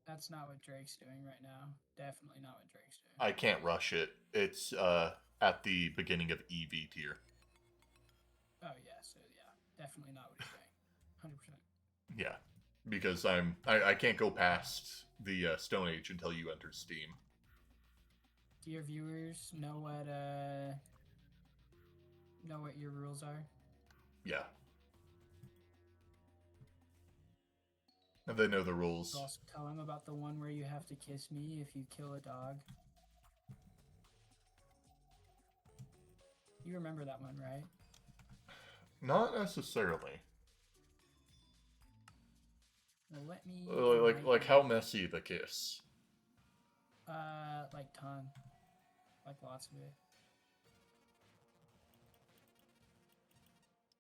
That's not what Drake's doing right now. Definitely not what Drake's doing. I can't rush it. It's at the beginning of EV tier. Oh yeah, so yeah, definitely not what he's doing. 100%. Yeah, because I can't go past the Stone Age until you enter Steam. Do your viewers know what your rules are? Yeah. And they know the rules. Also tell them about the one where you have to kiss me if you kill a dog. You remember that one, right? Not necessarily. Well, let me. Like how messy the kiss? Like ton, like lots of it.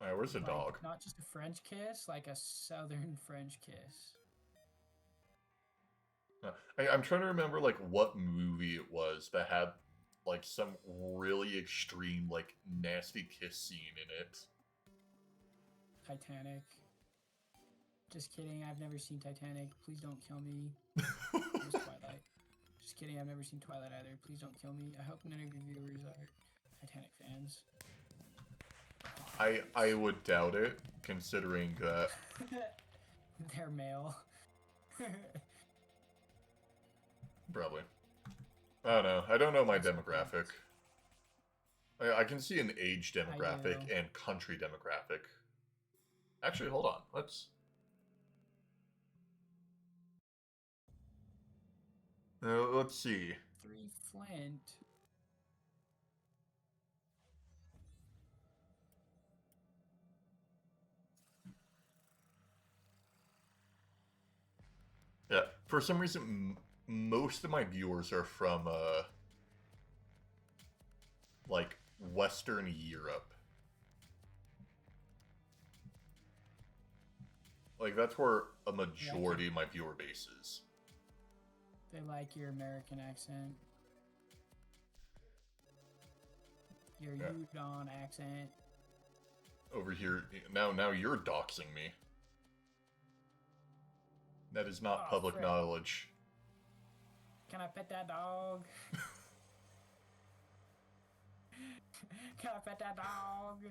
Alright, where's the Like, dog? not just a French kiss, like a southern French kiss. I'm trying to remember like what movie it was that had like some really extreme like nasty kiss scene in it. Titanic. Just kidding, I've never seen Titanic. Please don't kill me. It was Twilight. Just kidding, I've never seen Twilight either. Please don't kill me. I hope none of your viewers are Titanic fans. I would doubt it, considering that They're male. probably. I don't know. I don't know my demographic. I can see an age demographic and country demographic. Actually, hold on. Let's see. 3 flint. Yeah, for some reason, most of my viewers are from like Western Europe. Like that's where a majority of my viewer base is. They like your American accent. Your Udon accent. Over here, now you're doxing me. That is not public frick. knowledge. Can I pet that dog? Can I pet that dog?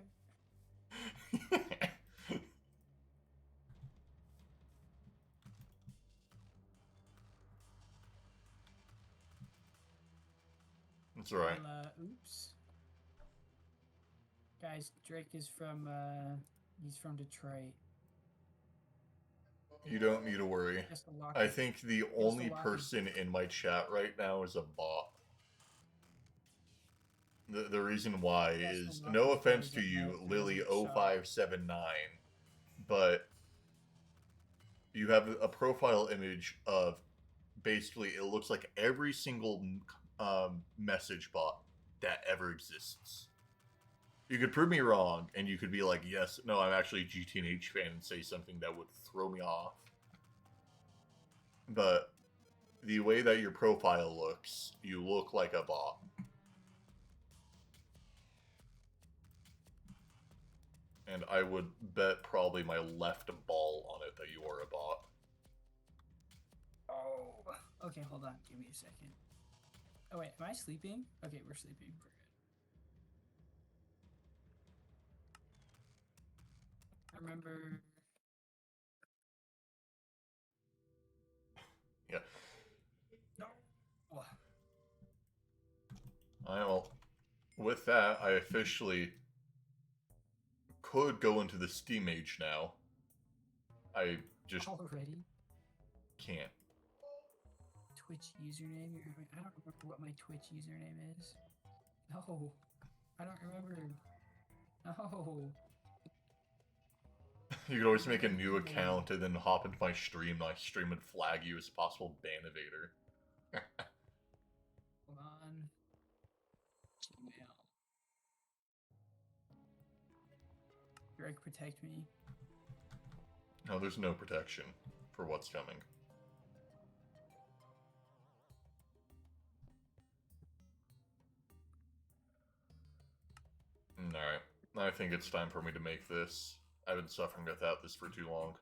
That's alright. Well, oops. Guys, Drake is from, he's from Detroit. You don't need to worry. I think the only person in my chat right now is a bot. The reason why is, no offense to you, Lily0579, but you have a profile image of basically, it looks like every single message bot that ever exists. You could prove me wrong, and you could be like, yes, no, I'm actually a GTNH fan, and say something that would throw me off. But the way that your profile looks, you look like a bot. And I would bet probably my left ball on it that you are a bot. Oh. Okay, hold on. Give me a second. Oh, wait. Am I sleeping? Okay, we're sleeping. We're good. I remember... Yeah. No. Oh. Well, with that, I officially could go into the Steam Age now. I just Already? can't. Twitch username? I don't remember what my Twitch username is. No. I don't remember. No. You could always make a new account and then hop into my stream. My stream would flag you as a possible ban evader. Hold on. Gmail. Greg, protect me. No, there's no protection for what's coming. Alright. I think it's time for me to make this. I've been suffering without this for too long.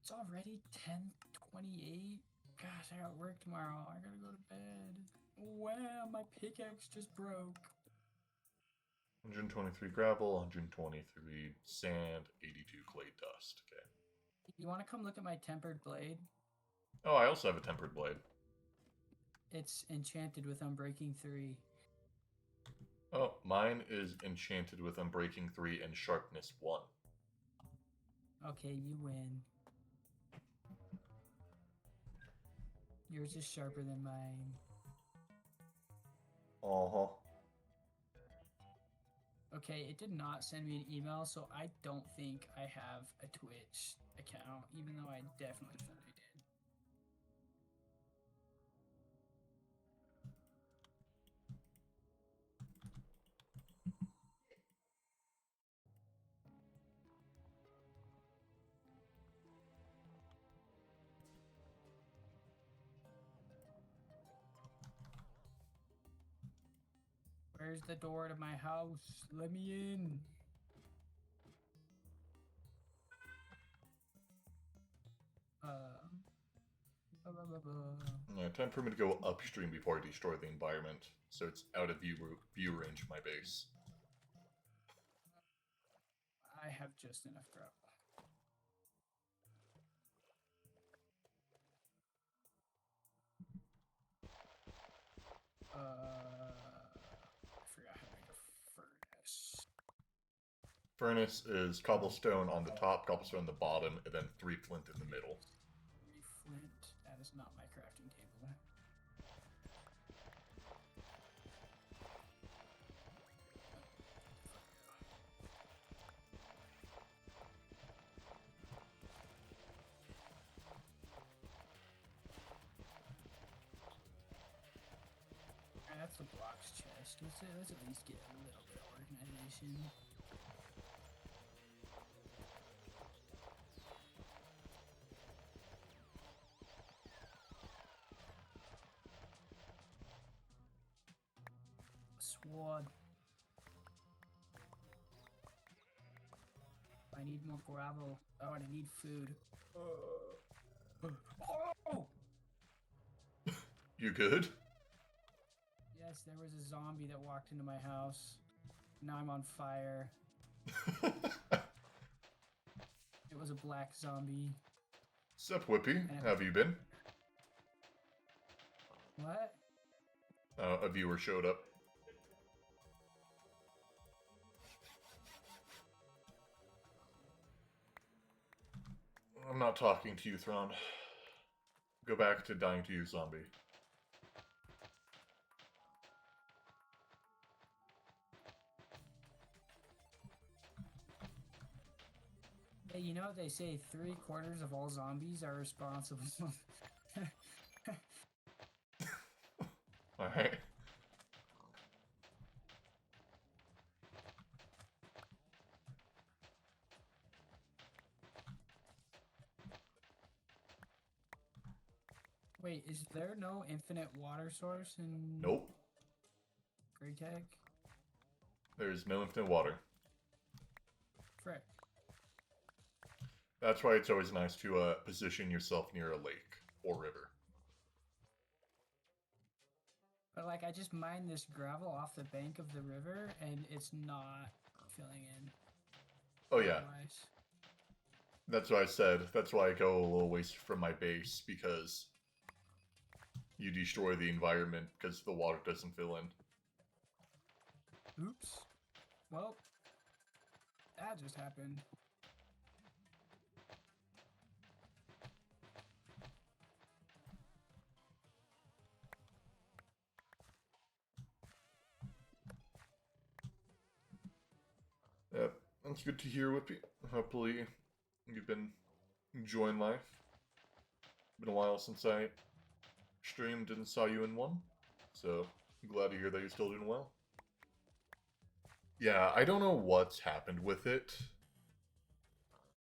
It's already 10:28. Gosh, I got work tomorrow. I gotta go to bed. Wow, my pickaxe just broke. 123 gravel, 123 sand, 82 clay dust. Okay. You want to come look at my tempered blade? Oh, I also have a tempered blade. It's enchanted with Unbreaking 3. Oh, mine is enchanted with Unbreaking 3 and Sharpness 1. Okay, you win. Yours is sharper than mine. Uh-huh. Okay, it did not send me an email, so I don't think I have a Twitch account, even though I definitely thought I did. Where's the door to my house? Let me in. Yeah, time for me to go upstream before I destroy the environment, so it's out of view range of my base. I have just enough gravel. I forgot how to make a furnace. Furnace is cobblestone on the top, cobblestone on the bottom, and then 3 flint in the middle. 3 flint. That is not my crafting table. Alright, that's the blocks chest. Let's at least get a little bit of organization. Sword. I need more gravel. Oh, and I need food. Oh! You good? Yes, there was a zombie that walked into my house. Now I'm on fire. It was a black zombie. Sup, Whippy? How have you been? What? A viewer showed up. I'm not talking to you, Thrawn. Go back to dying to you, zombie. Hey, you know they say 3/4 of all zombies are responsible. Alright. Wait, is there no infinite water source in Nope. Great Tech? There's no infinite water. Frick. That's why it's always nice to position yourself near a lake or river. But like, I just mined this gravel off the bank of the river, and it's not filling in. Oh yeah, Otherwise. that's what I said. That's why I go a little ways from my base, because you destroy the environment because the water doesn't fill in. Oops. Well, that just happened. Yep, that's good to hear. Hopefully, you've been enjoying life. Been a while since I streamed and saw you in one, so I'm glad to hear that you're still doing well. Yeah, I don't know what's happened with it.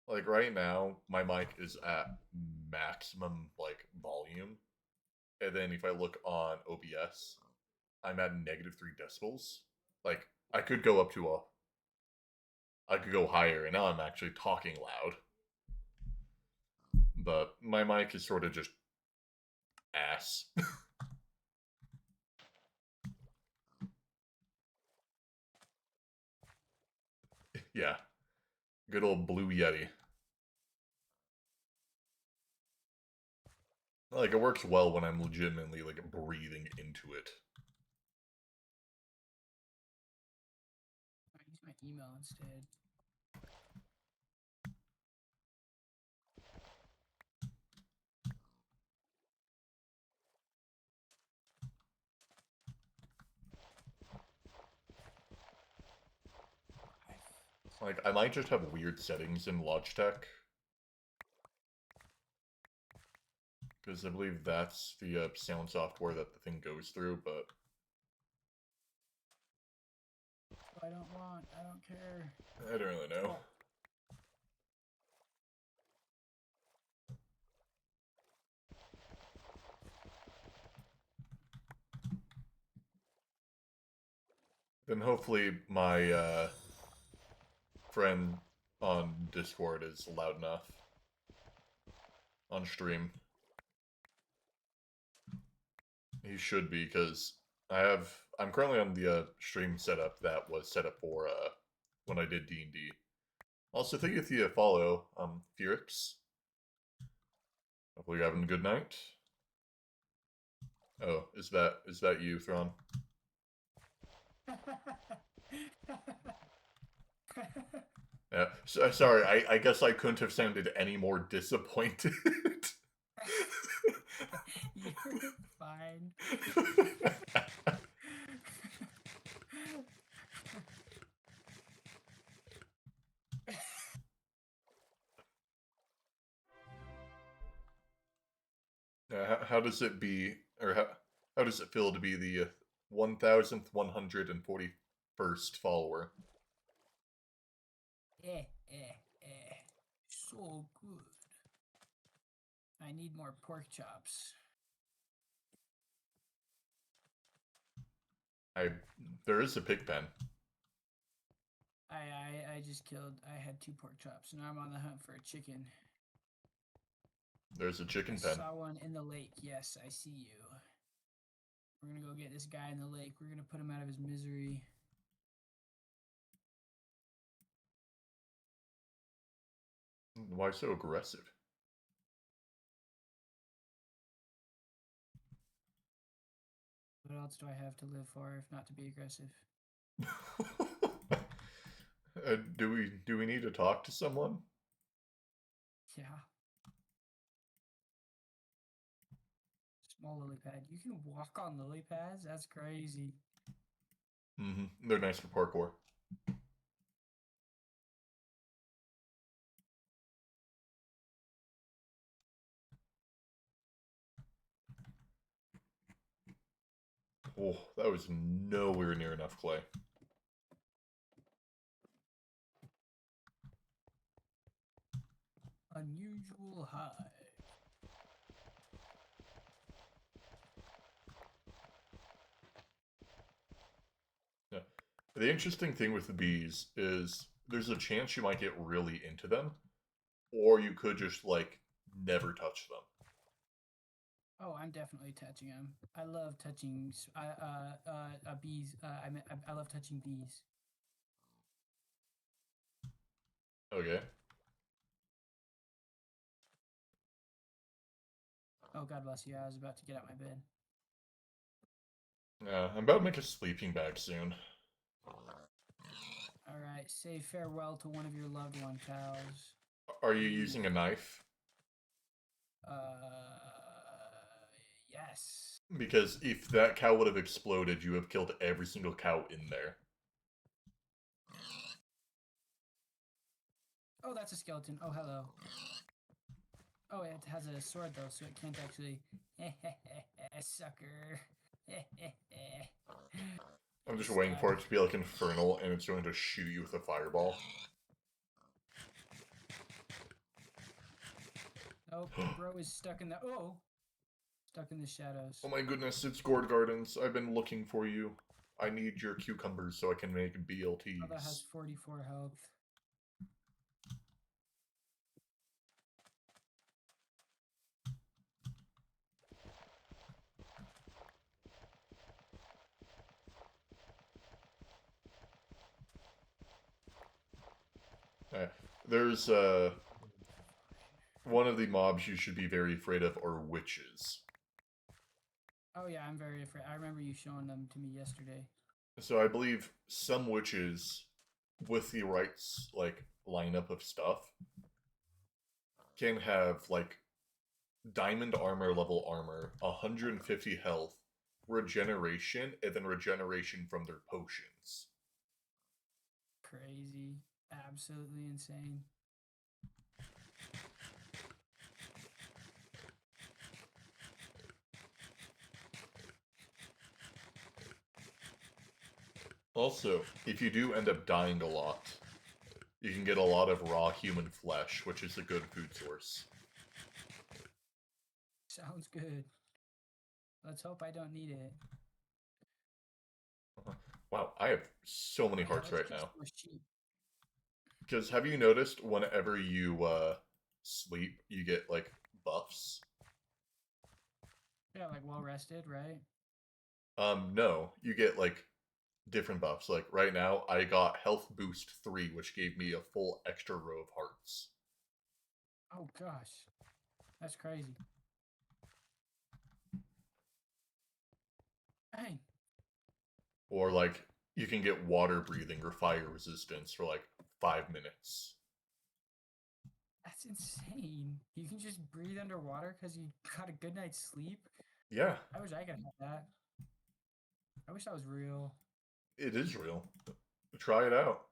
Like right now, my mic is at maximum like volume, and then if I look on OBS, I'm at -3 decibels. Like I could go up to I could go higher, and now I'm actually talking loud. But my mic is sort of just ass. Yeah, good old Blue Yeti. Like it works well when I'm legitimately like breathing into it. I use my email instead. Like I might just have weird settings in Logitech, because I believe that's the sound software that the thing goes through. But I don't want. I don't care. I don't really know. Oh. Then hopefully my friend on Discord is loud enough on stream. He should be, because I'm currently on the stream setup that was set up for when I did D&D. Also, thank you for the follow, Felix. Hopefully you're having a good night. Oh, is that you, Thrawn? Yeah. Sorry, I guess I couldn't have sounded any more disappointed. You're fine. How does it be, or how does it feel to be the 1,141st follower? So good. I need more pork chops. There is a pig pen. I just killed. I had 2 pork chops. Now I'm on the hunt for a chicken. There's a chicken I pen. saw one in the lake. Yes, I see you. We're gonna go get this guy in the lake. We're gonna put him out of his misery. Why so aggressive? What else do I have to live for if not to be aggressive? Do we need to talk to someone? Yeah. Small lily pad. You can walk on lily pads? That's crazy. They're nice for parkour. Oh, that was nowhere near enough clay. Unusual high. The interesting thing with the bees is there's a chance you might get really into them, or you could just like never touch them. Oh, I'm definitely touching them. I love touching bees. I love touching bees. Okay. Oh, God bless you. I was about to get out my bed. Yeah, I'm about to make a sleeping bag soon. All right, say farewell to one of your loved one cows. Are you Ooh. using a knife? Yes. Because if that cow would have exploded, you have killed every single cow in there. Oh, that's a skeleton. Oh, hello. Oh, it has a sword though, so it can't actually. Sucker. I'm just waiting Stuck. for it to be like infernal, and it's going to shoot you with a fireball. Nope, bro is stuck in the. Oh! Stuck in the shadows. Oh my goodness, it's Gourd Gardens. I've been looking for you. I need your cucumbers so I can make Oh, that has BLTs. 44 health. Uh, there's one of the mobs you should be very afraid of are witches. Oh yeah, I'm very afraid. I remember you showing them to me yesterday. So I believe some witches, with the right like lineup of stuff, can have like diamond armor level armor, 150 health, regeneration, and then regeneration from their potions. Crazy. Absolutely insane. Also, if you do end up dying a lot, you can get a lot of raw human flesh, which is a good food source. Sounds good. Let's hope I don't need it. Wow, I have so many Oh, yeah, hearts let's right kill now. some more sheep. Because have you noticed whenever you sleep, you get like buffs? Yeah, like well rested, right? No, you get like different buffs. Like right now, I got health boost 3, which gave me a full extra row of hearts. Oh gosh. That's crazy. Dang. Or like you can get water breathing or fire resistance for like 5 minutes. That's insane. You can just breathe underwater because you got a good night's sleep. Yeah, I wish I could have that. I wish that was real. it is real. Try it out.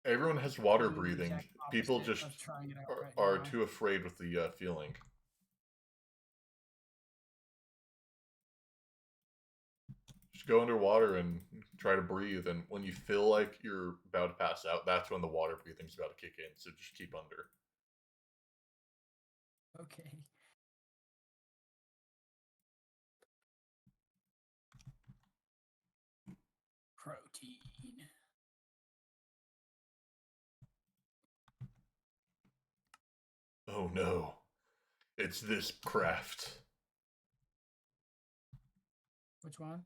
Everyone has water I'm doing the breathing. exact People opposite just of trying it out are, right are now. too afraid with the feeling. Just go underwater and try to breathe. And when you feel like you're about to pass out, that's when the water breathing's about to kick in. So just keep under. Okay. Protein. Oh no, it's this craft. Which one?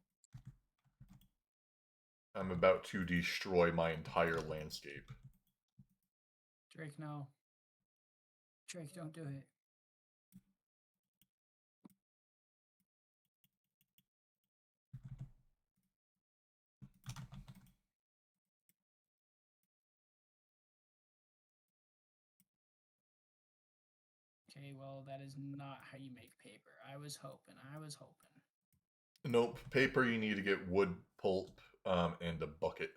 I'm about to destroy my entire landscape. Drake, no. Drake, don't do it. Okay, well, that is not how you make paper. I was hoping. I was hoping. Nope, paper you need to get wood pulp and a bucket.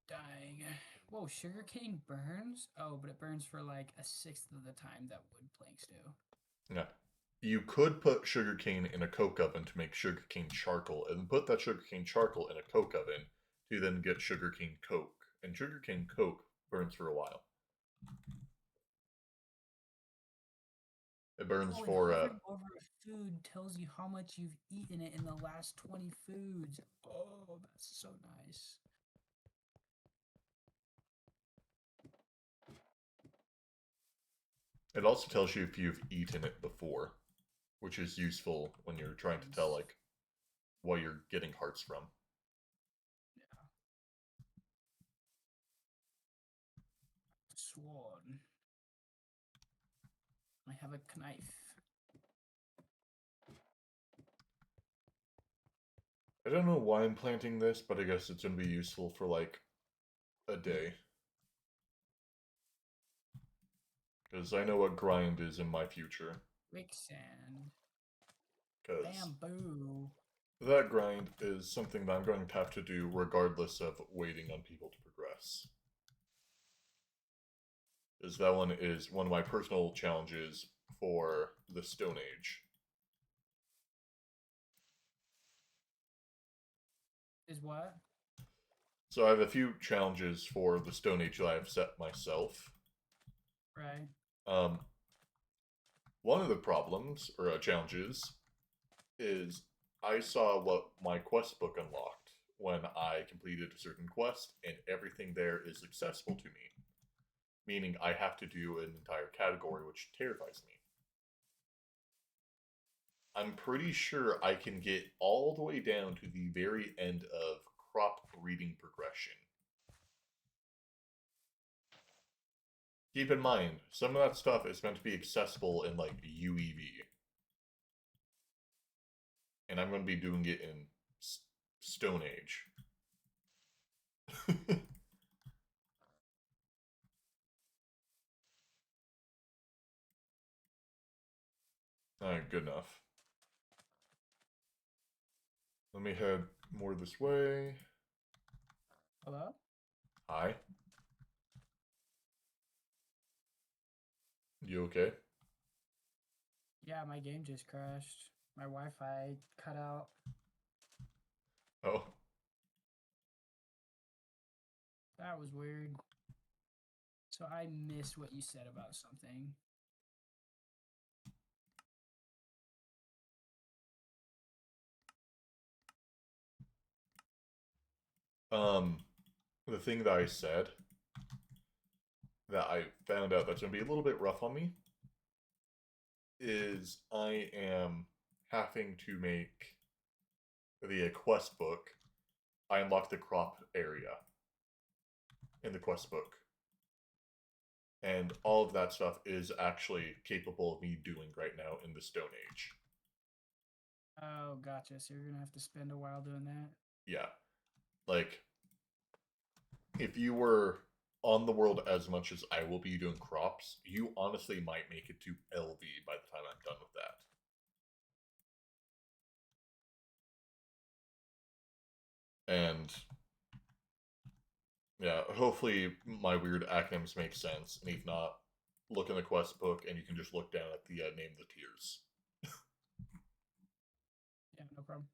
Dying. Whoa, sugarcane burns? Oh, but it burns for like a sixth of the time that wood planks do. Yeah. You could put sugarcane in a coke oven to make sugarcane charcoal, and put that sugarcane charcoal in a coke oven to then get sugarcane coke. And sugarcane coke burns for a while. It burns Oh, and for hovering over a food tells you how much you've eaten it in the last 20 foods. Oh, that's so nice. it also tells you if you've eaten it before, which is useful when you're trying to tell Nice. like what you're getting hearts from. Yeah. Sword. I have a knife. I don't know why I'm planting this, but I guess it's gonna be useful for like a day. Because I know what grind is in my future. Quicksand. Because Bamboo. that grind is something that I'm going to have to do regardless of waiting on people to progress. Because that one is one of my personal challenges for the Stone Age. Is what? So I have a few challenges for the Stone Age that I've set myself. Right. Um, one of the problems, or challenges, is I saw what my quest book unlocked when I completed a certain quest, and everything there is accessible to me. Meaning I have to do an entire category, which terrifies me. I'm pretty sure I can get all the way down to the very end of crop breeding progression. Keep in mind, some of that stuff is meant to be accessible in like UEV. And I'm going to be doing it in Stone Age. Alright, good enough. Let me head more this way. Hello? Hi. You okay? Yeah, my game just crashed. My Wi-Fi cut out. Oh. That was weird. So I missed what you said about something. The thing that I said that I found out that's going to be a little bit rough on me is I am having to make the quest book. I unlock the crop area in the quest book. And all of that stuff is actually capable of me doing right now in the Stone Age. Oh, gotcha. So you're gonna have to spend a while doing that. Yeah. Like, if you were on the world as much as I will be doing crops, you honestly might make it to LV by the time I'm done with that. And yeah, hopefully my weird acronyms make sense. And if not, look in the quest book and you can just look down at the name of the tiers. Yeah, no problem.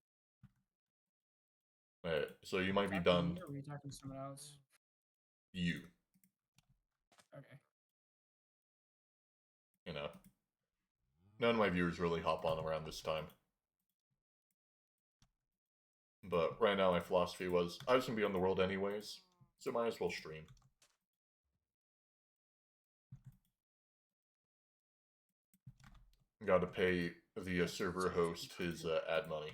So you might be Talking to done. me, or were you talking to someone else? You, Okay. you know. None of my viewers really hop on around this time. But right now, my philosophy was I was going to be on the world anyways, so might as well stream. Got to pay the server host his ad money.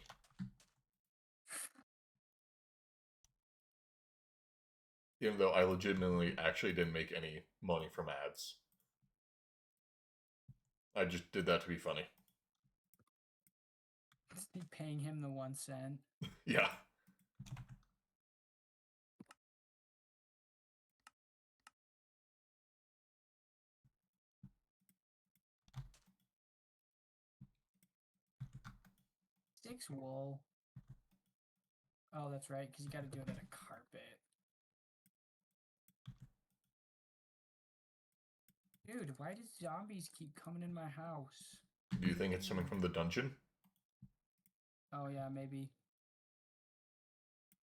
Even though I legitimately actually didn't make any money from ads. I just did that to be funny. Paying him the 1 cent. Yeah. Six wool. Oh, that's right, because you got to do it at a carpet. Dude, why do zombies keep coming in my house? Do you think it's coming from the dungeon? Oh yeah, maybe.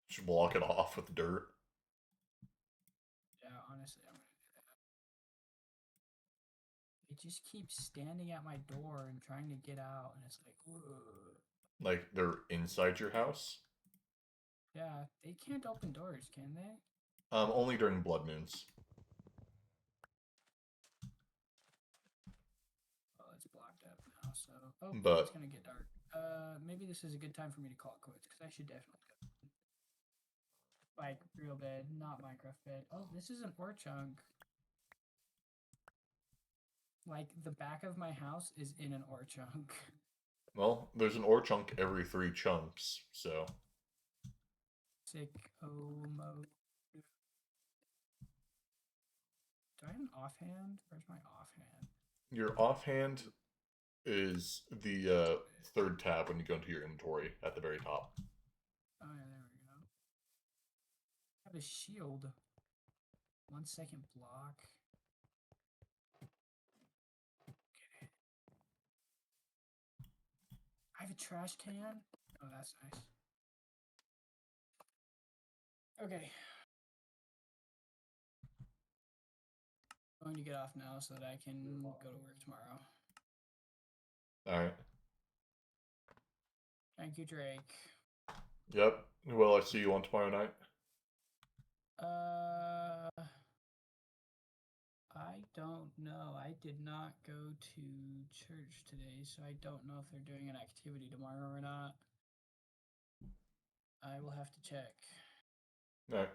Just block it off with dirt. Yeah, honestly, I'm gonna do that. it just keeps standing at my door and trying to get out, and it's like, ugh. Like they're inside your house? Yeah, they can't open doors, can they? Only during blood moons. Oh, it's blocked up now, so oh, But it's gonna get dark. Maybe this is a good time for me to call it quits because I should definitely go. Like real bed, not Minecraft bed. Oh, this is an ore chunk. Like the back of my house is in an ore chunk. well, there's an ore chunk every 3 chunks, so Sick mode. Do I have an offhand? Where's my offhand? your offhand is the 3rd tab when you go into your inventory at the very top. Oh yeah, there we go. I have a shield. 1 second block. Get it. I have a trash can. Oh, that's nice. Okay. I'm going to get off now so that I can go to work tomorrow. Alright. Thank you, Drake. Yep. Well, I see you on tomorrow night. I don't know. I did not go to church today, so I don't know if they're doing an activity tomorrow or not. I will have to check. Alright.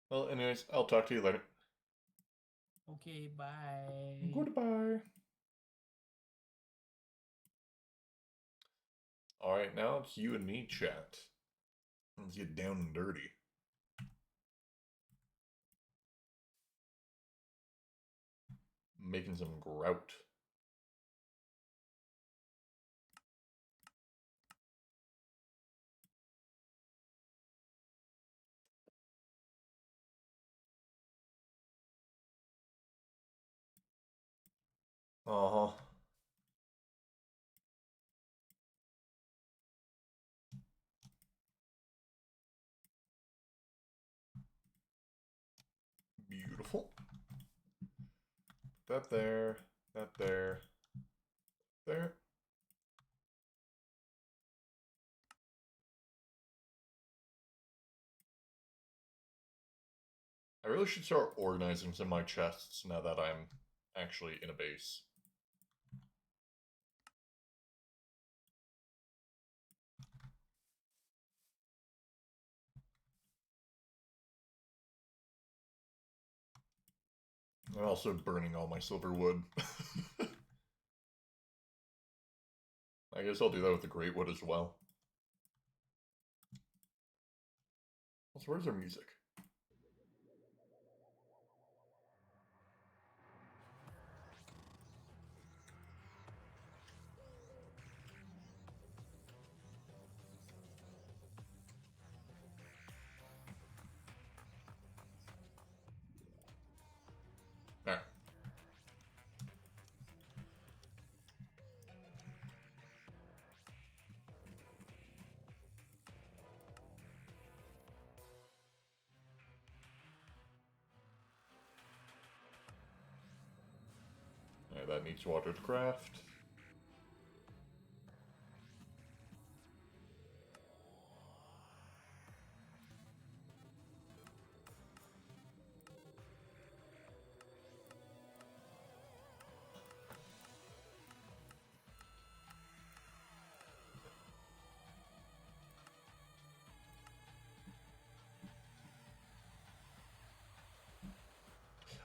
Well, anyways, I'll talk to you later. Okay, bye. Goodbye. Alright, now it's you and me, chat. Let's get down and dirty. Making some grout. Uh-huh. Beautiful. That there. That there. There. I really should start organizing some of my chests now that I'm actually in a base. I'm also burning all my silver wood. I guess I'll do that with the great wood as well. So where's our music? Alright. Alright, that needs water to craft.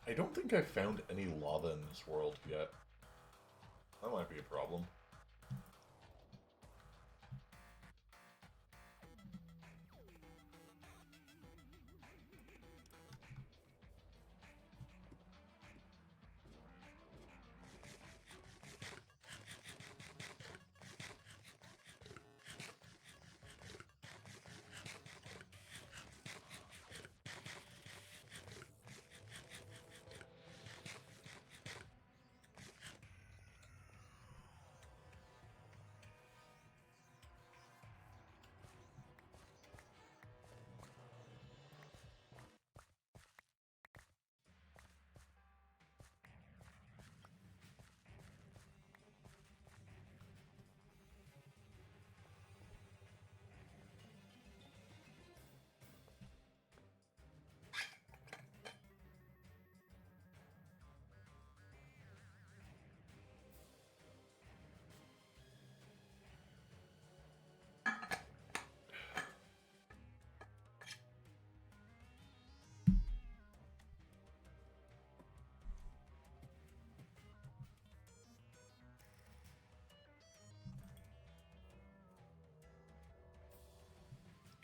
I don't think I've found any lava in this world yet. That might be a problem.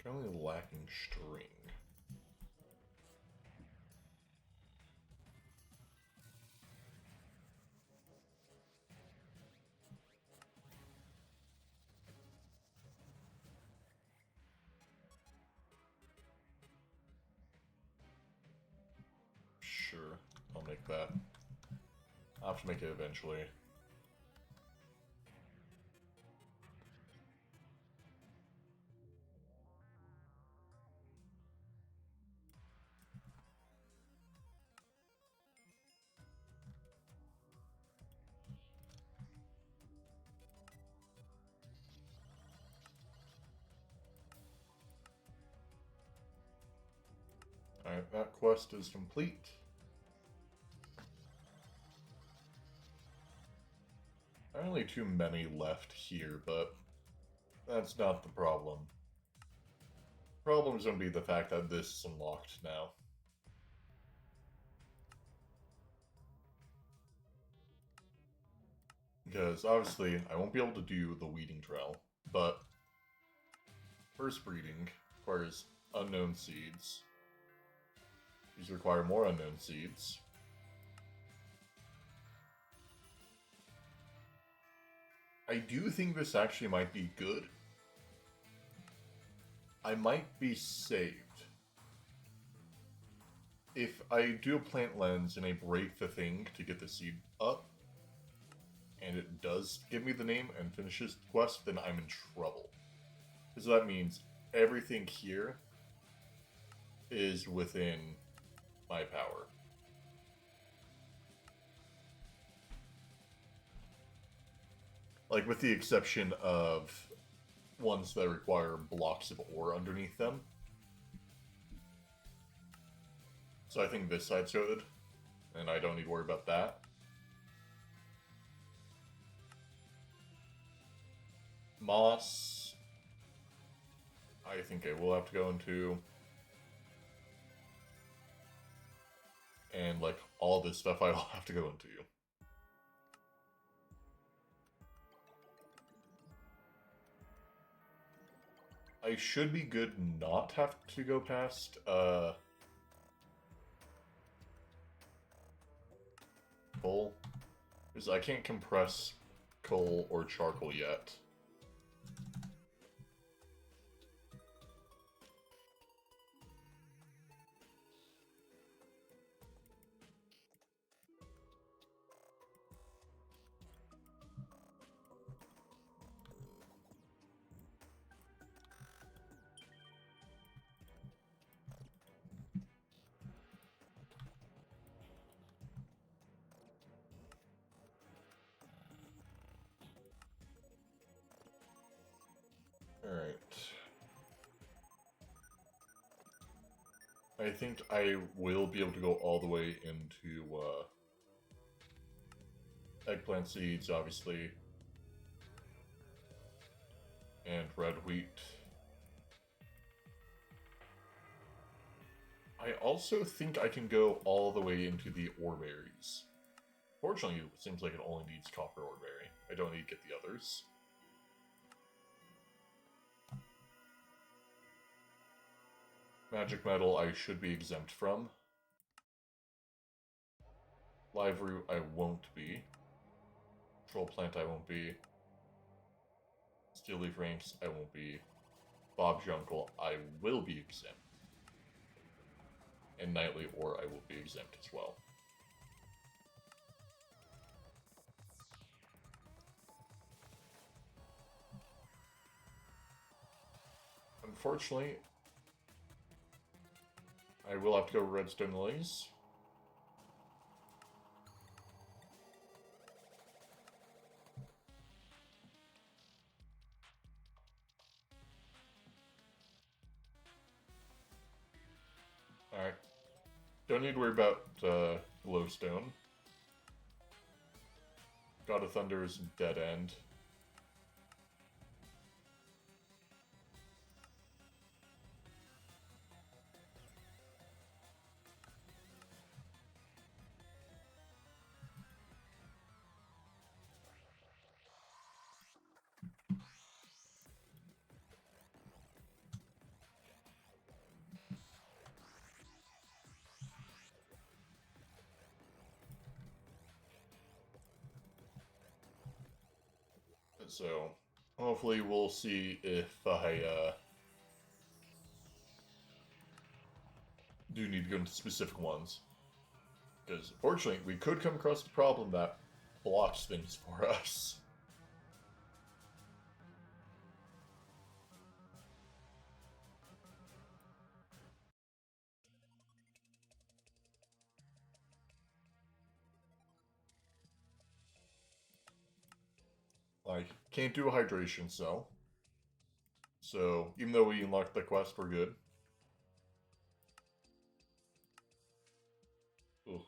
Currently lacking string. Sure, I'll make that. I'll have to make it eventually. Alright, that quest is complete. There are only too many left here, but that's not the problem. Problem's gonna be the fact that this is unlocked now. Because obviously I won't be able to do the weeding trail, but first breeding requires unknown seeds. These require more unknown seeds. I do think this actually might be good. I might be saved if I do a plant lens and I break the thing to get the seed up, and it does give me the name and finishes the quest, then I'm in trouble. Because that means everything here is within my power. Like, with the exception of ones that require blocks of ore underneath them. So I think this side's good, and I don't need to worry about that. Moss, I think I will have to go into. And, like, all this stuff I will have to go into. I should be good not have to go past, coal. Because I can't compress coal or charcoal yet. Alright. I think I will be able to go all the way into, eggplant seeds, obviously. And red wheat. I also think I can go all the way into the ore berries. Fortunately, it seems like it only needs copper ore berry. I don't need to get the others. Magic metal I should be exempt from. Live root I won't be. Troll plant I won't be. Steel leaf ranks I won't be. Bob Jungle I will be exempt. And nightly ore I will be exempt as well. Unfortunately, I will have to go redstone lilies. Alright. Don't need to worry about glowstone. God of Thunder's dead end. So hopefully we'll see if I do need to go into specific ones. Because unfortunately, we could come across a problem that blocks things for us. Like, can't do a hydration cell. So, even though we unlocked the quest, we're good. Ugh.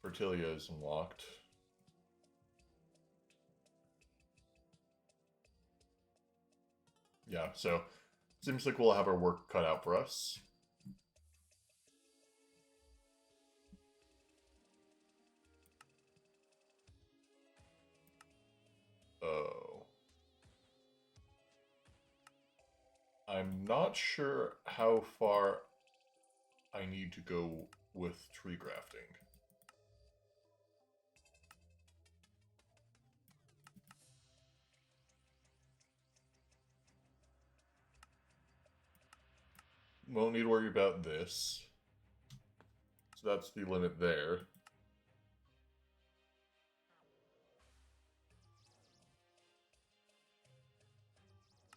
Fertilia is unlocked. Yeah, so seems like we'll have our work cut out for us. Oh. I'm not sure how far I need to go with tree grafting. Won't need to worry about this. So that's the limit there.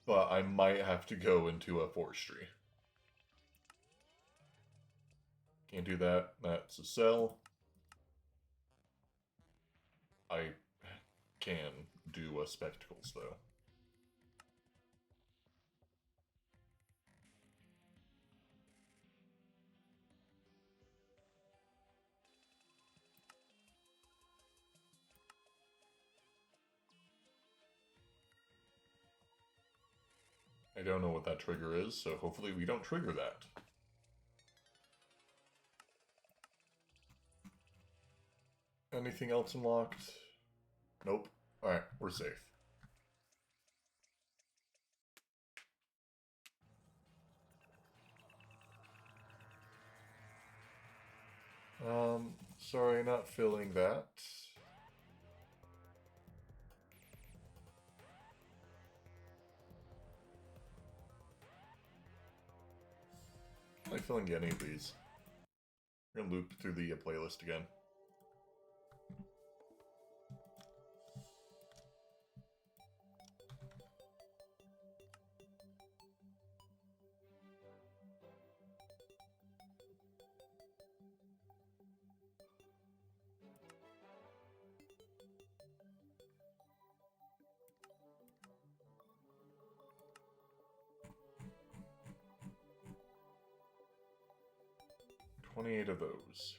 But I might have to go into a forestry. Can't do that. That's a cell. I can do spectacles, though. I don't know what that trigger is, so hopefully we don't trigger that. Anything else unlocked? Nope. Alright, we're safe. Sorry, not filling that. I'm not filling any of these. We're gonna loop through the playlist again. $28 of those.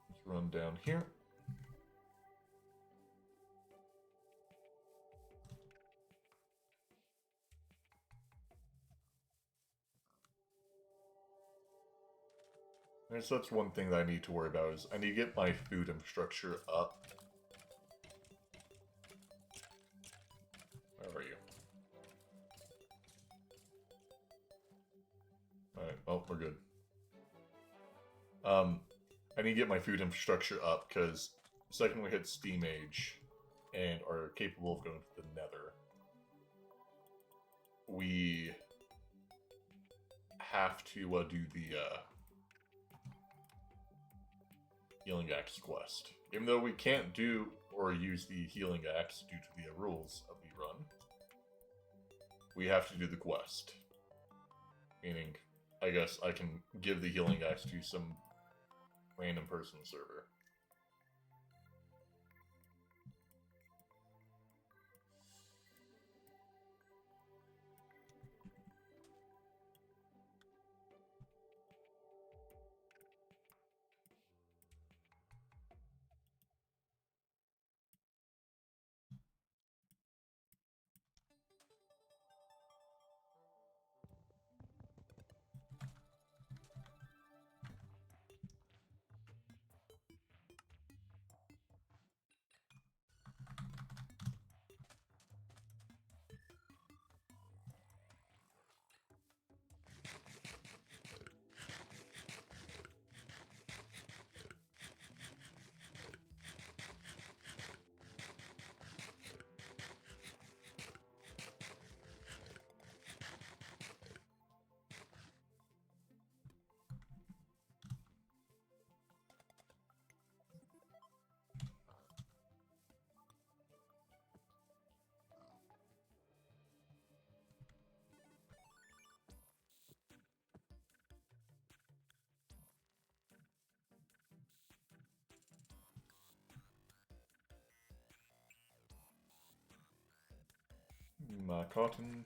Let's run down here. I guess that's one thing that I need to worry about is I need to get my food infrastructure up. Where are you? Alright, well, we're good. I need to get my food infrastructure up, because the second we hit Steam Age and are capable of going to the Nether, we have to do the Healing Axe quest. Even though we can't do or use the Healing Axe due to the rules of the run, we have to do the quest. Meaning, I guess I can give the Healing Axe to some random person server. my cotton.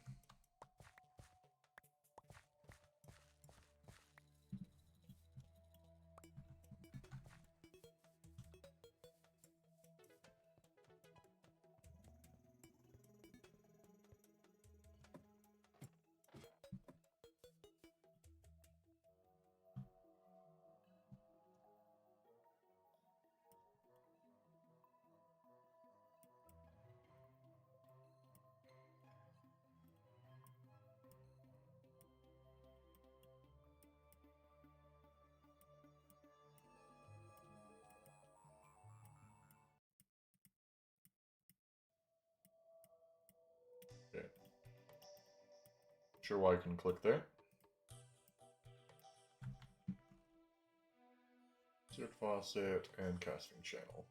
Okay. Sure why I can click there. Insert faucet and casting channel.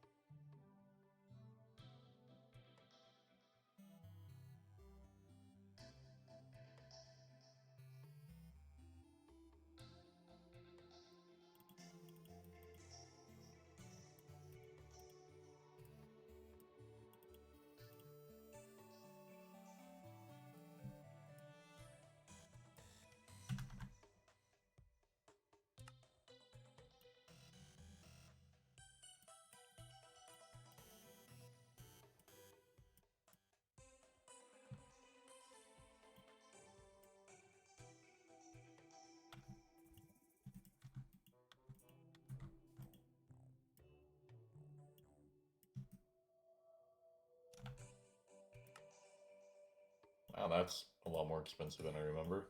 Wow, that's a lot more expensive than I remember.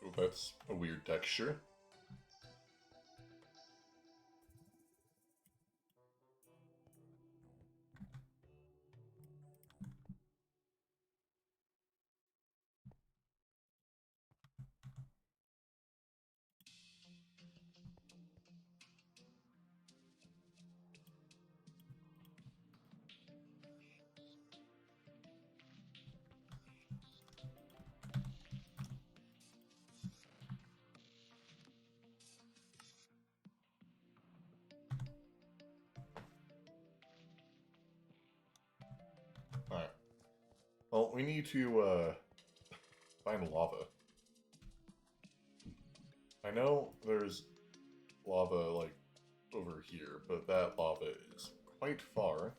Oh, that's a weird texture. Alright. Well, we need to find lava. I know there's lava, like, over here, but that lava is quite far.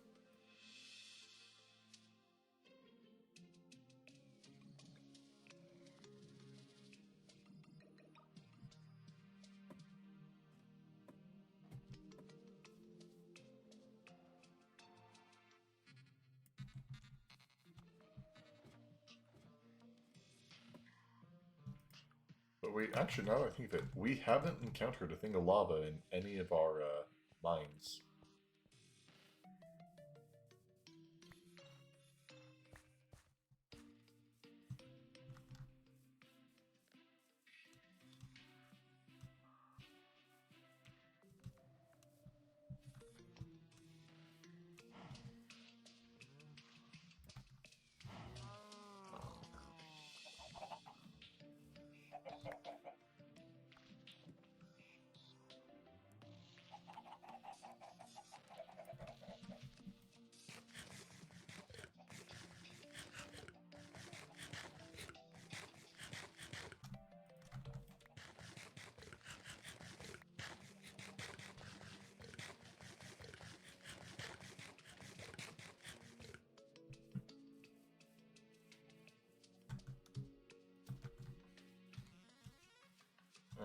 But we actually, now that I think of it, we haven't encountered a thing of lava in any of our mines.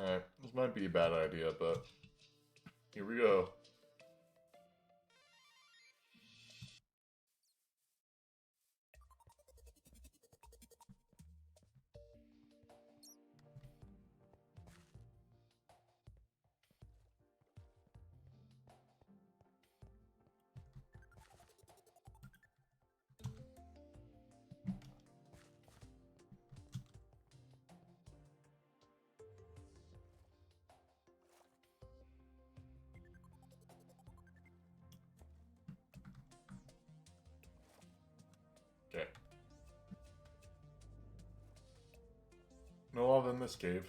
Alright, this might be a bad idea, but here we go. No lava in this cave.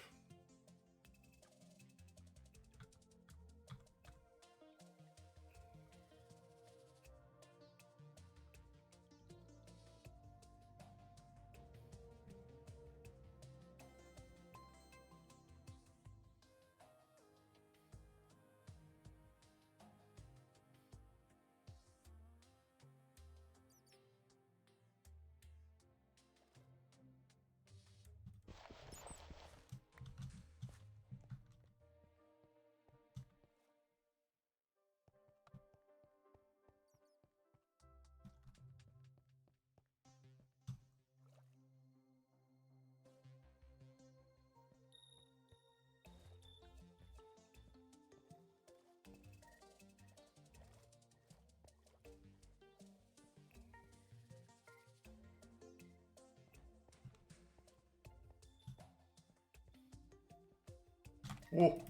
Whoa.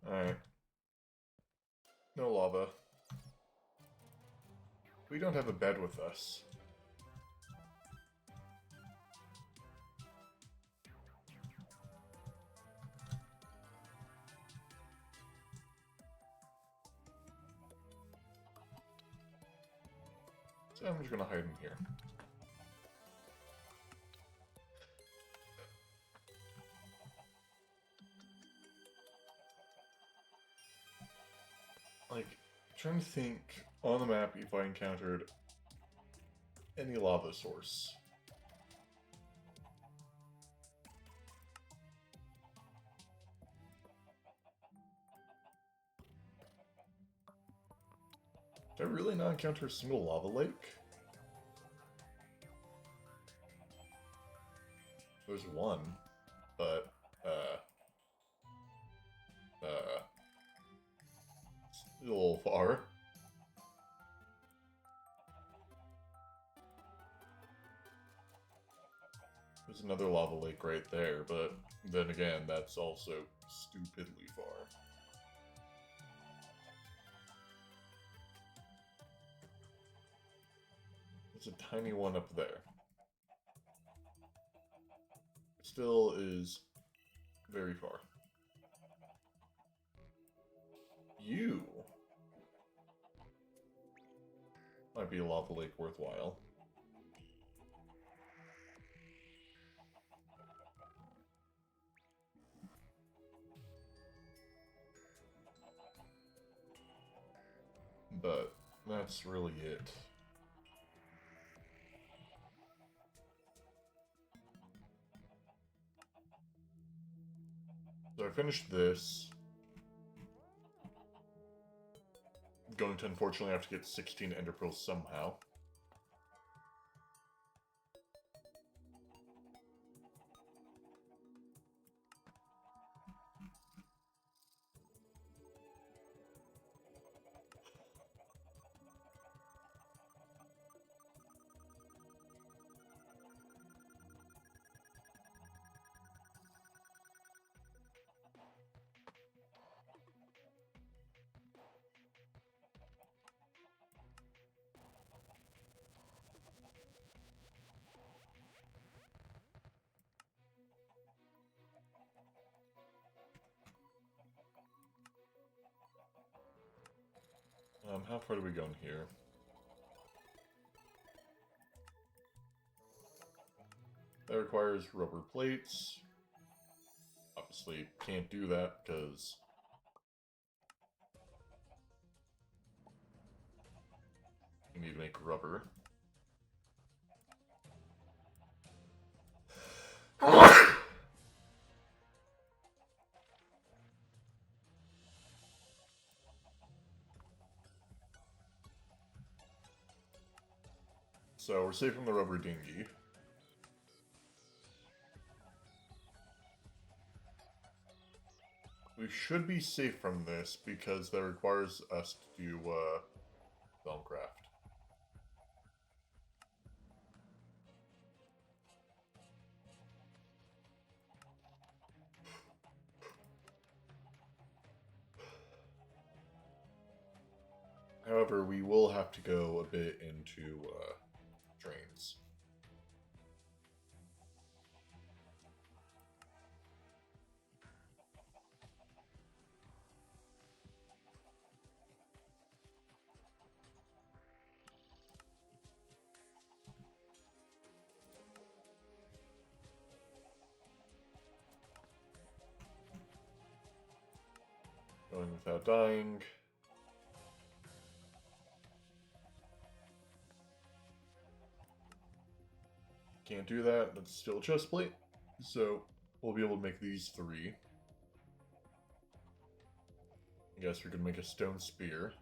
Alright. No lava. We don't have a bed with us. So I'm just gonna hide in here. Like, trying to think on the map if I encountered any lava source. Did I really not encounter a single lava lake? There's one, but, it's a little far. There's another lava lake right there, but then again, that's also stupidly far. There's a tiny one up there. It still is very far. You might be a lava lake worthwhile. But that's really it. So I finished this. I'm going to unfortunately have to get 16 ender pearls somehow. How far do we go in here? That requires rubber plates. Obviously, can't do that because you need to make rubber. So we're safe from the rubber dinghy. We should be safe from this because that requires us to do Filmcraft. However, we will have to go a bit into trains. Going without dying. Can't do that. That's still a chest plate. So we'll be able to make these 3. I guess we could make a stone spear.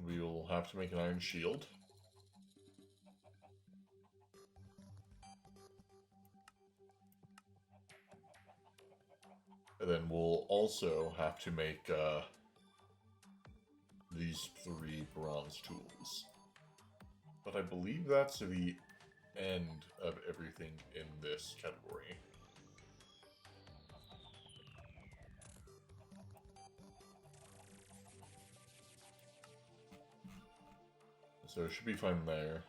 We will have to make an iron shield. And then we'll also have to make these 3 bronze tools. But I believe that's the end of everything in this category. So it should be fine there.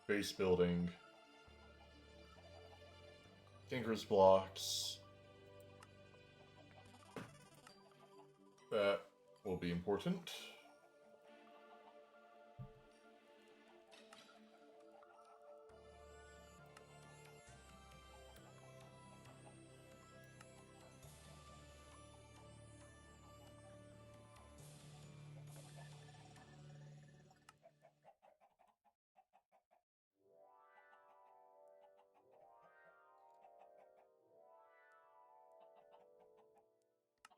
Base building. Tinker's blocks. That will be important.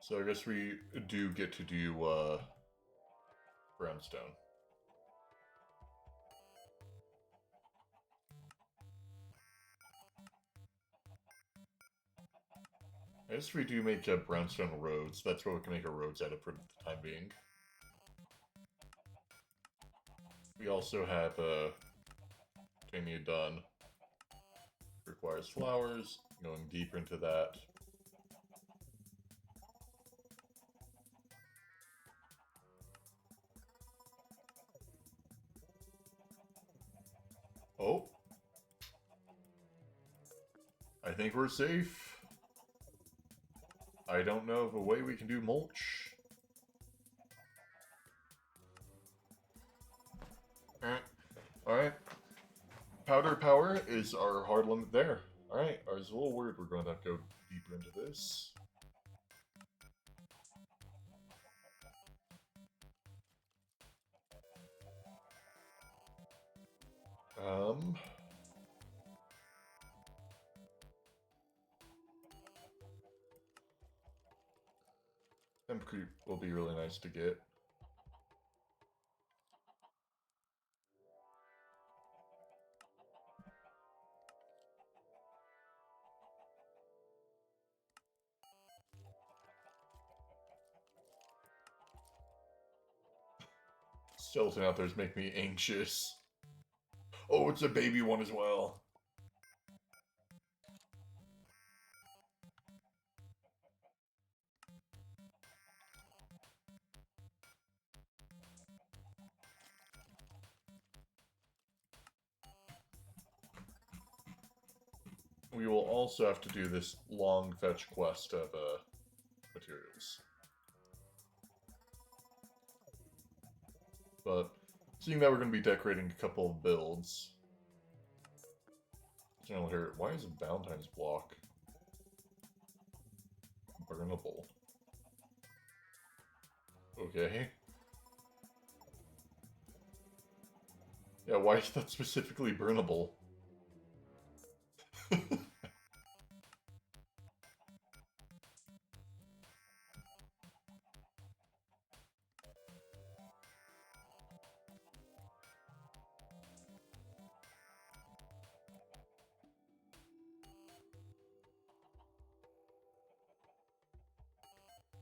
So I guess we do get to do brownstone. I guess we do make brownstone roads. That's what we can make our roads out of for the time being. We also have Tanya done. Requires flowers. Going deeper into that. Oh. I think we're safe. I don't know of a way we can do mulch. Alright. Powder power is our hard limit there. Alright, I was a little worried we're going to have to go deeper into this. Temp creep will be really nice to get. Skeleton out there's make me anxious. Oh, it's a baby one as well. We will also have to do this long fetch quest of materials. But seeing that we're going to be decorating a couple of builds. General here, why is Valentine's block burnable? Okay. Yeah, why is that specifically burnable?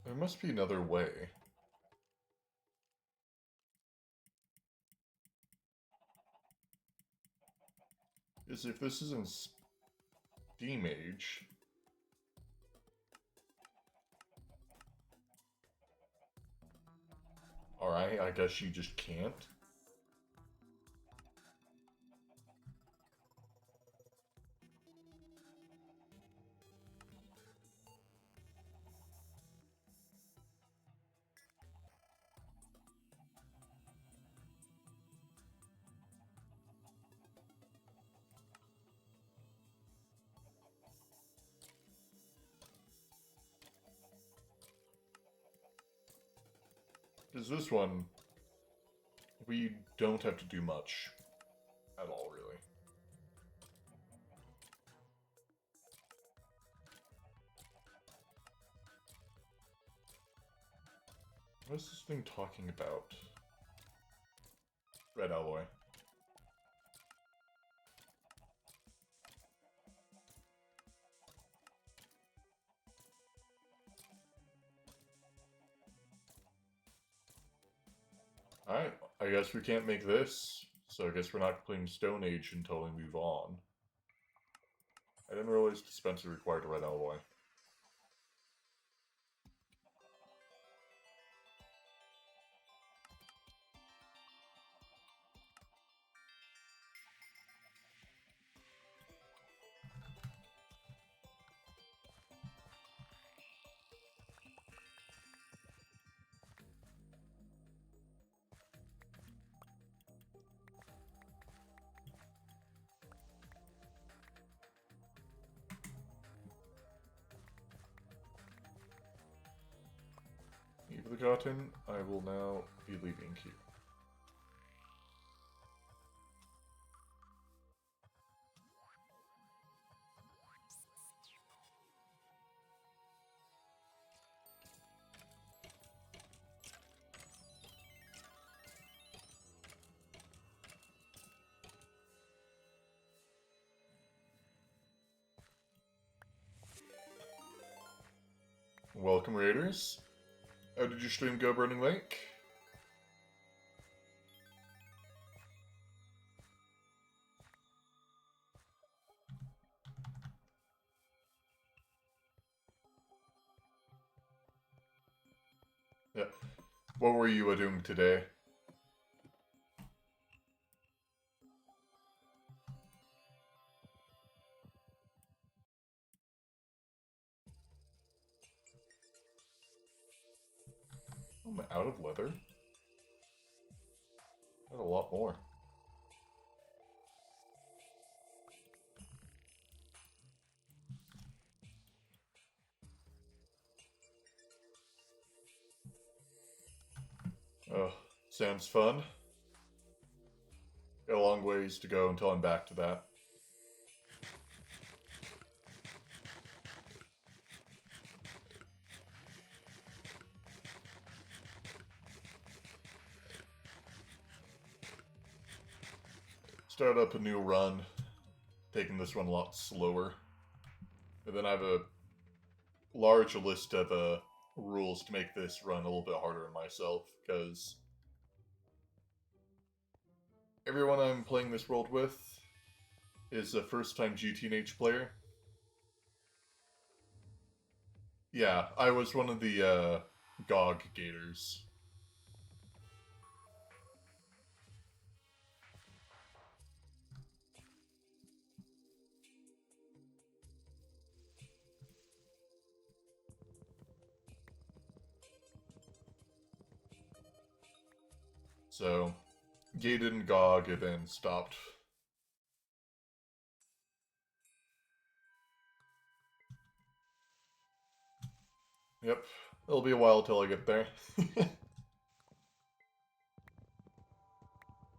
There must be another way. Because if this isn't Steam Age... Alright, I guess you just can't. Because this one, we don't have to do much at all, really. What is this thing talking about? Red alloy. Alright, I guess we can't make this, so I guess we're not playing Stone Age until we move on. I didn't realize dispenser required a red alloy. Evilly Cotton, I will now be leaving you. Welcome, Raiders. How did your stream go, Burning Lake? Yeah. What were you doing today? I'm out of leather. That's a lot more. Oh, sounds fun. Got a long ways to go until I'm back to that. Start up a new run, taking this one a lot slower. And then I have a large list of rules to make this run a little bit harder on myself, because everyone I'm playing this world with is a first-time GTNH player. Yeah, I was one of the GOG gators. So, gated and GOG and then stopped. Yep, it'll be a while till I get there.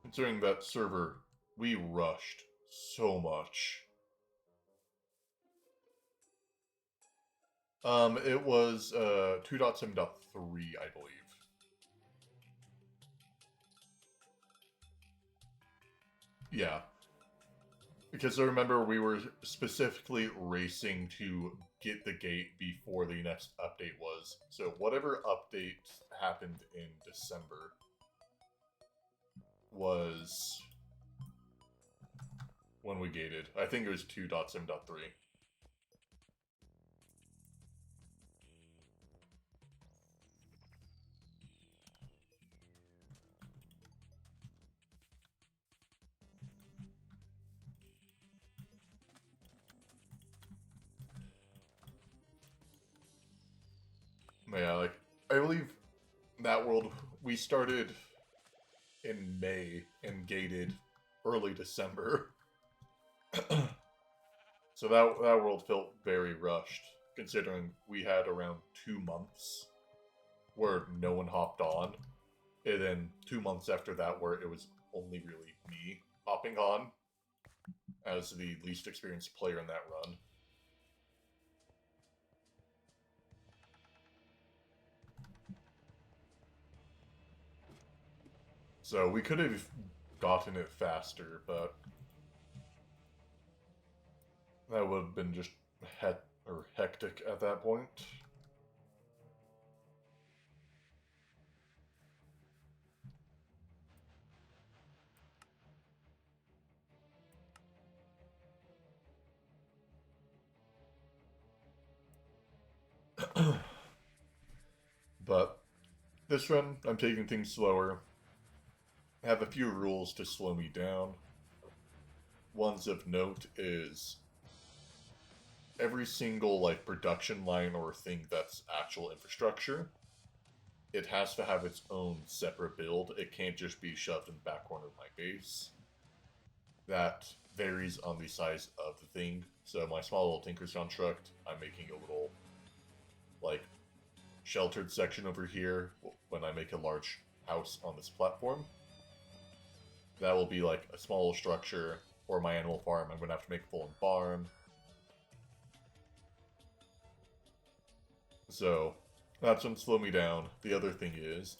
Considering that server, we rushed so much. It was 2.7.3, I believe. Yeah. Because I remember we were specifically racing to get the gate before the next update was. So whatever update happened in December was when we gated. I think it was 2.7.3. we started in May and gated early December. So that world felt very rushed, considering we had around 2 months where no one hopped on, and then 2 months after that where it was only really me hopping on as the least experienced player in that run. So we could have gotten it faster, but that would have been just hectic at that point. But this run, I'm taking things slower. I have a few rules to slow me down. Ones of note is every single like production line or thing that's actual infrastructure, it has to have its own separate build. It can't just be shoved in the back corner of my base. That varies on the size of the thing. So my small little Tinker's construct, I'm making a little like sheltered section over here when I make a large house on this platform. That will be like a small structure, or my animal farm, I'm going to have to make a full barn. So that's going to slow me down. The other thing is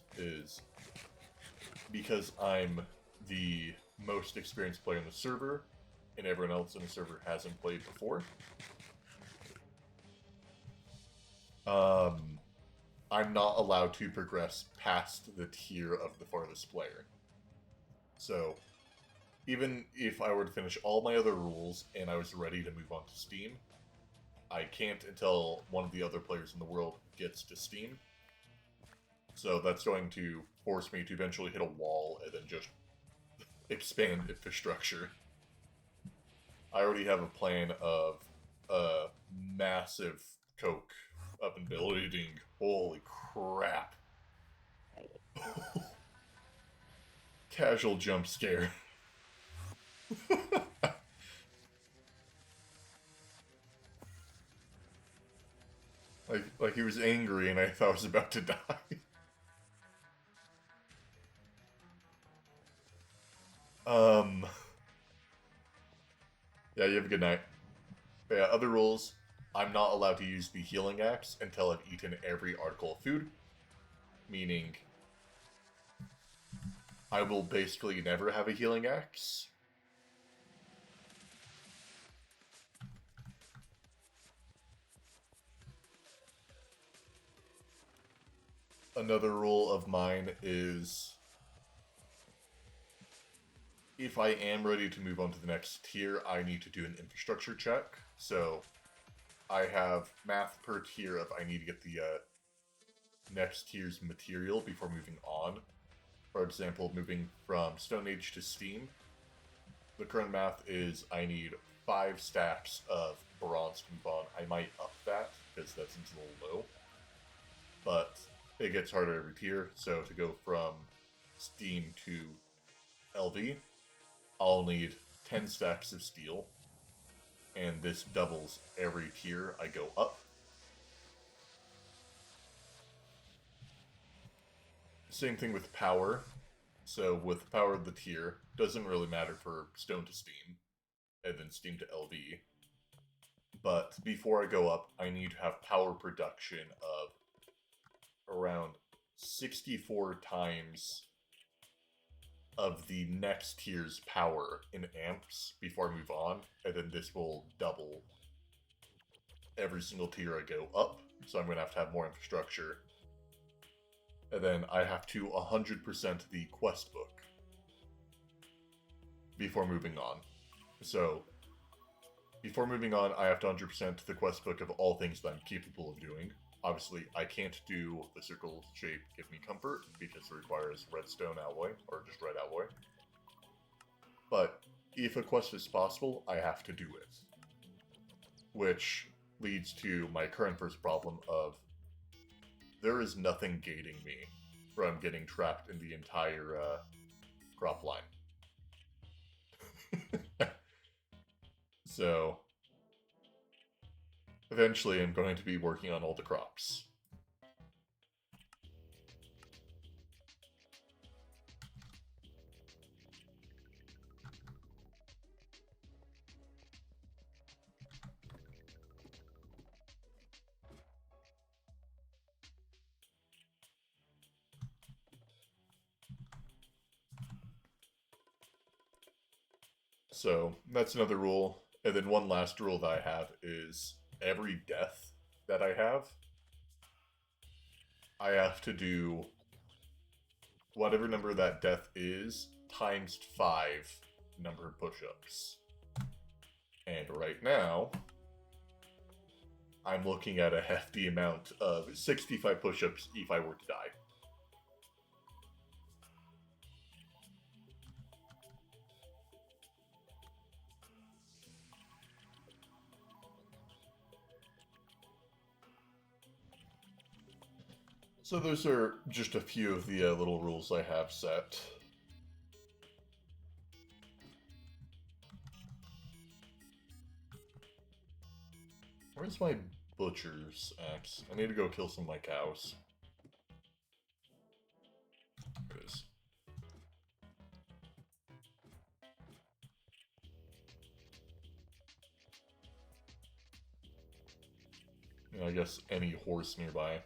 because I'm the most experienced player in the server, and everyone else in the server hasn't played before, I'm not allowed to progress past the tier of the farthest player. So even if I were to finish all my other rules and I was ready to move on to Steam, I can't until one of the other players in the world gets to Steam. So that's going to force me to eventually hit a wall and then just expand infrastructure. I already have a plan of a massive Coke up and building. Holy crap. Casual jump scare. like he was angry and I thought I was about to die. Yeah, you have a good night. But yeah, other rules. I'm not allowed to use the healing axe until I've eaten every article of food. Meaning, I will basically never have a healing axe. Another rule of mine is if I am ready to move on to the next tier, I need to do an infrastructure check. So I have math per tier of I need to get the next tier's material before moving on. For example, moving from Stone Age to Steam, the current math is I need 5 stacks of bronze to move on. I might up that because that seems a little low, but it gets harder every tier. So to go from Steam to LV, I'll need 10 stacks of steel, and this doubles every tier I go up. Same thing with power. So with power of the tier, doesn't really matter for Stone to Steam, and then Steam to LV. But before I go up, I need to have power production of around 64 times of the next tier's power in amps before I move on, and then this will double every single tier I go up, so I'm going to have more infrastructure. And then I have to 100% the quest book before moving on. So, before moving on, I have to 100% the quest book of all things that I'm capable of doing. Obviously, I can't do the circle shape Give Me Comfort because it requires redstone alloy, or just red alloy. But if a quest is possible, I have to do it. Which leads to my current first problem of there is nothing gating me where I'm getting trapped in the entire crop line. So, eventually I'm going to be working on all the crops. So, that's another rule. And then one last rule that I have is every death that I have to do whatever number that death is times 5 number of push-ups. And right now, I'm looking at a hefty amount of 65 push-ups if I were to die. So those are just a few of the little rules I have set. Where's my butcher's axe? I need to go kill some of my cows. There it is. I guess any horse nearby.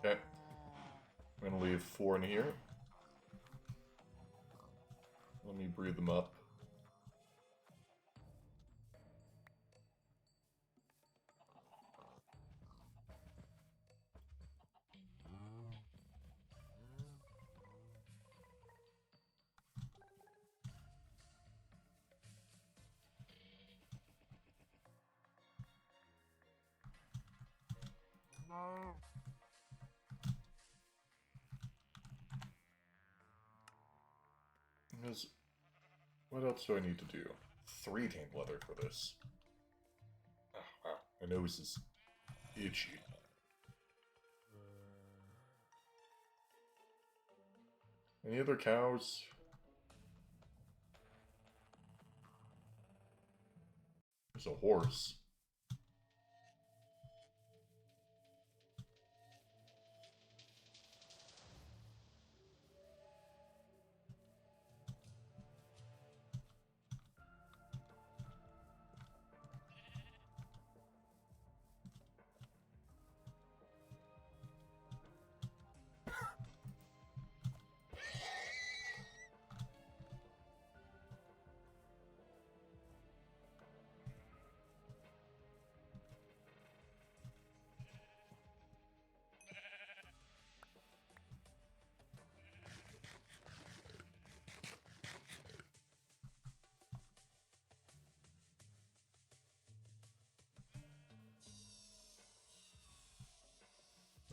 Okay. I'm gonna leave 4 in here. Let me breed them up. Because what else do I need to do? 3 tank leather for this. Oh, wow, my nose is itchy. Any other cows? There's a horse.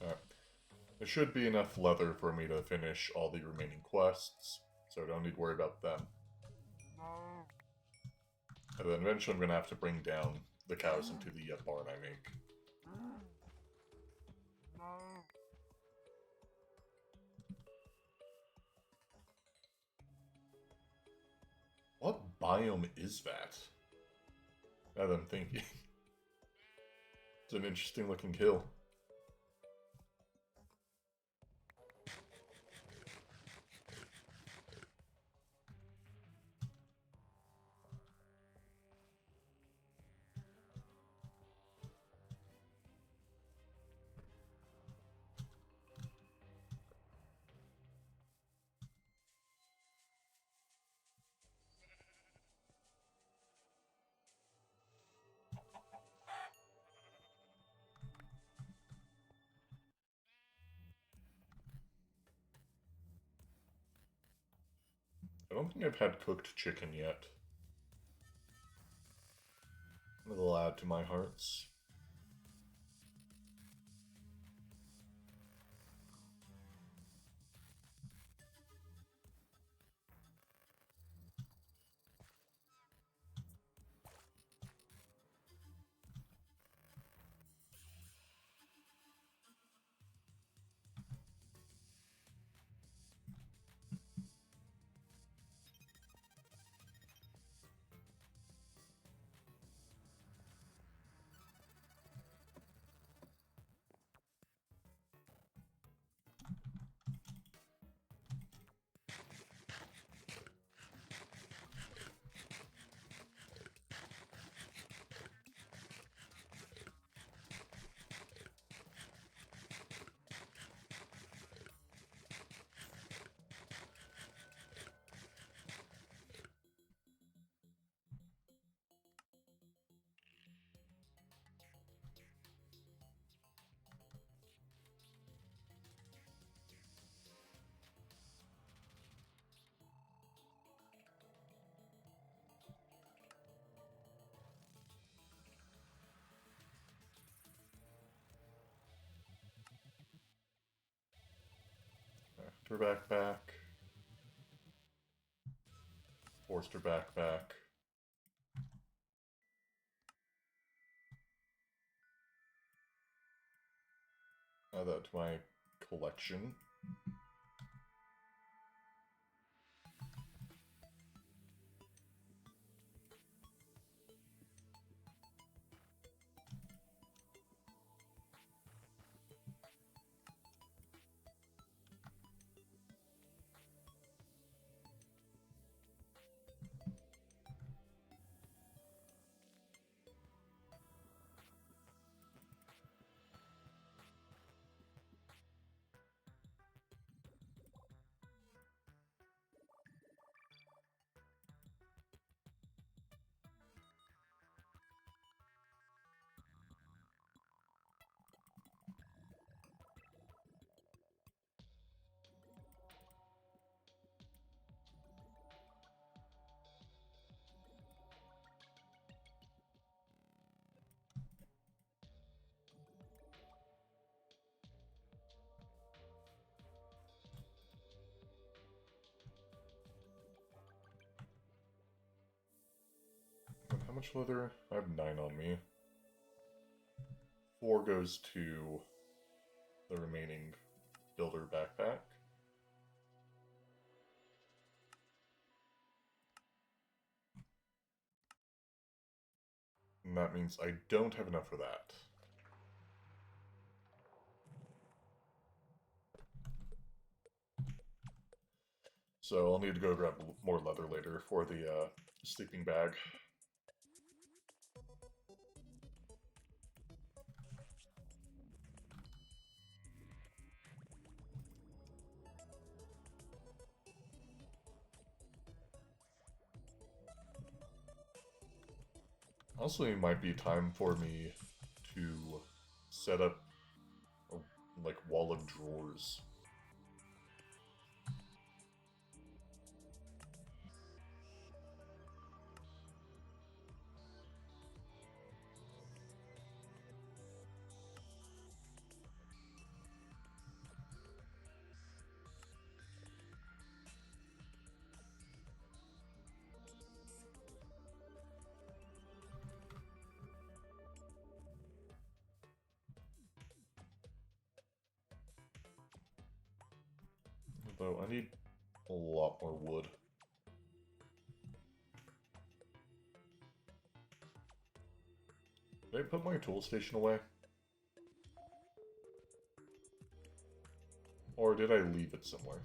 Alright. There should be enough leather for me to finish all the remaining quests, so I don't need to worry about them. And then eventually I'm going to have to bring down the cows into the barn I make. What biome is that? Now that I'm thinking. It's an interesting looking hill. I don't think I've had cooked chicken yet. A little add to my hearts. Her backpack. Forster backpack. Add that to my collection. And how much leather? I have 9 on me. 4 goes to the remaining builder backpack. And that means I don't have enough for that. So I'll need to go grab more leather later for the sleeping bag. Also, it might be time for me to set up a wall of drawers. Although I need a lot more wood. Did I put my tool station away? Or did I leave it somewhere?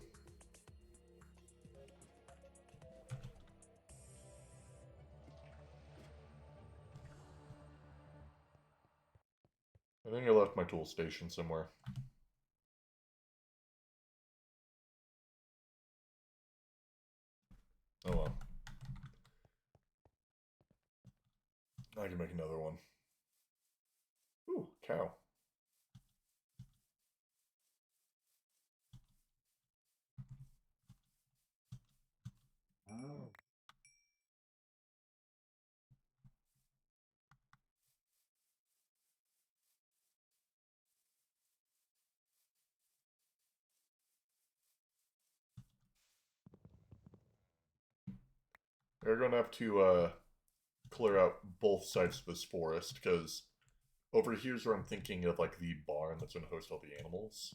I think I left my tool station somewhere. Oh well. I can make another one. Ooh, cow. we're gonna have to clear out both sides of this forest because over here's where I'm thinking of like the barn that's gonna host all the animals.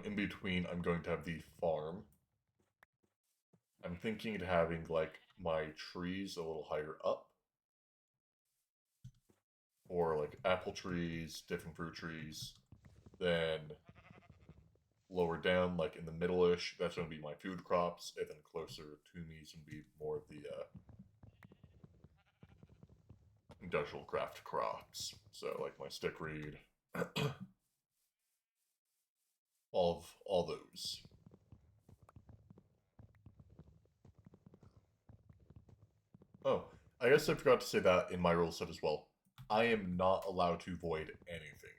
In between, I'm going to have the farm. I'm thinking of having like my trees a little higher up, or like apple trees, different fruit trees. Then lower down, like in the middle-ish, that's going to be my food crops, and then closer to me is going to be more of the industrial craft crops. So like my stickweed, all those. Oh, I guess I forgot to say that in my rule set as well. I am not allowed to void anything.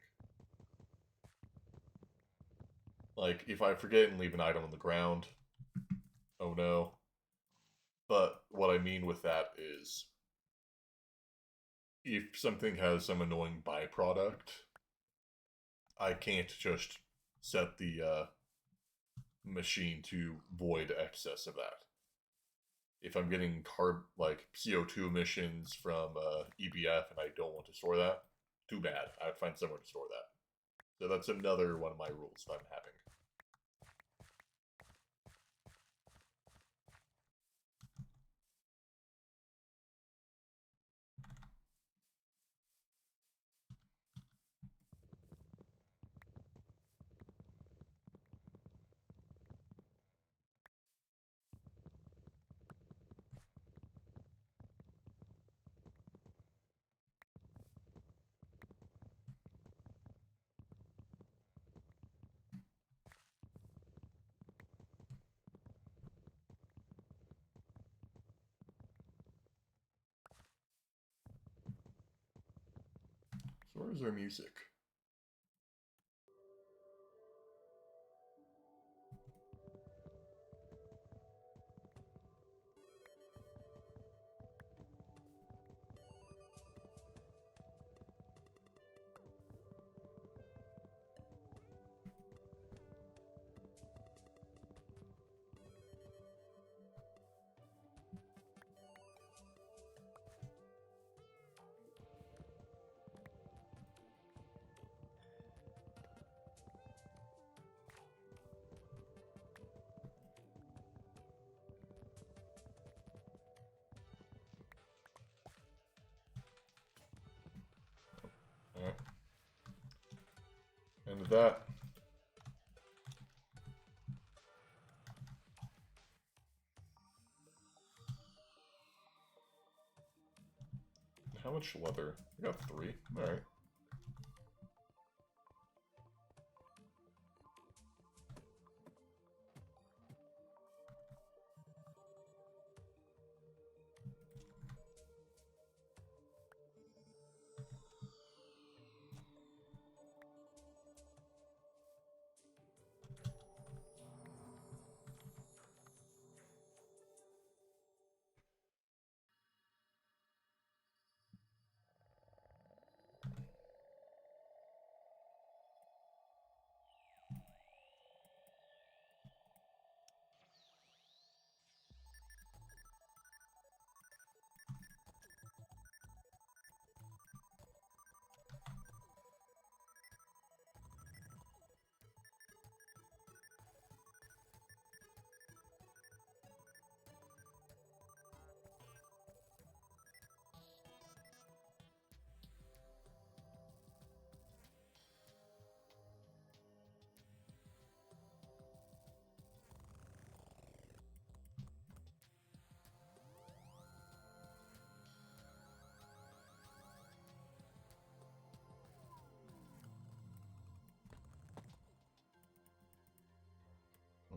Like, if I forget and leave an item on the ground, oh no. But what I mean with that is, if something has some annoying byproduct, I can't just set the machine to void excess of that. If I'm getting like CO2 emissions from EBF and I don't want to store that, too bad. I would find somewhere to store that. So that's another one of my rules that I'm having. So where's our music? Alright. And with that, how much leather? I got 3. Alright.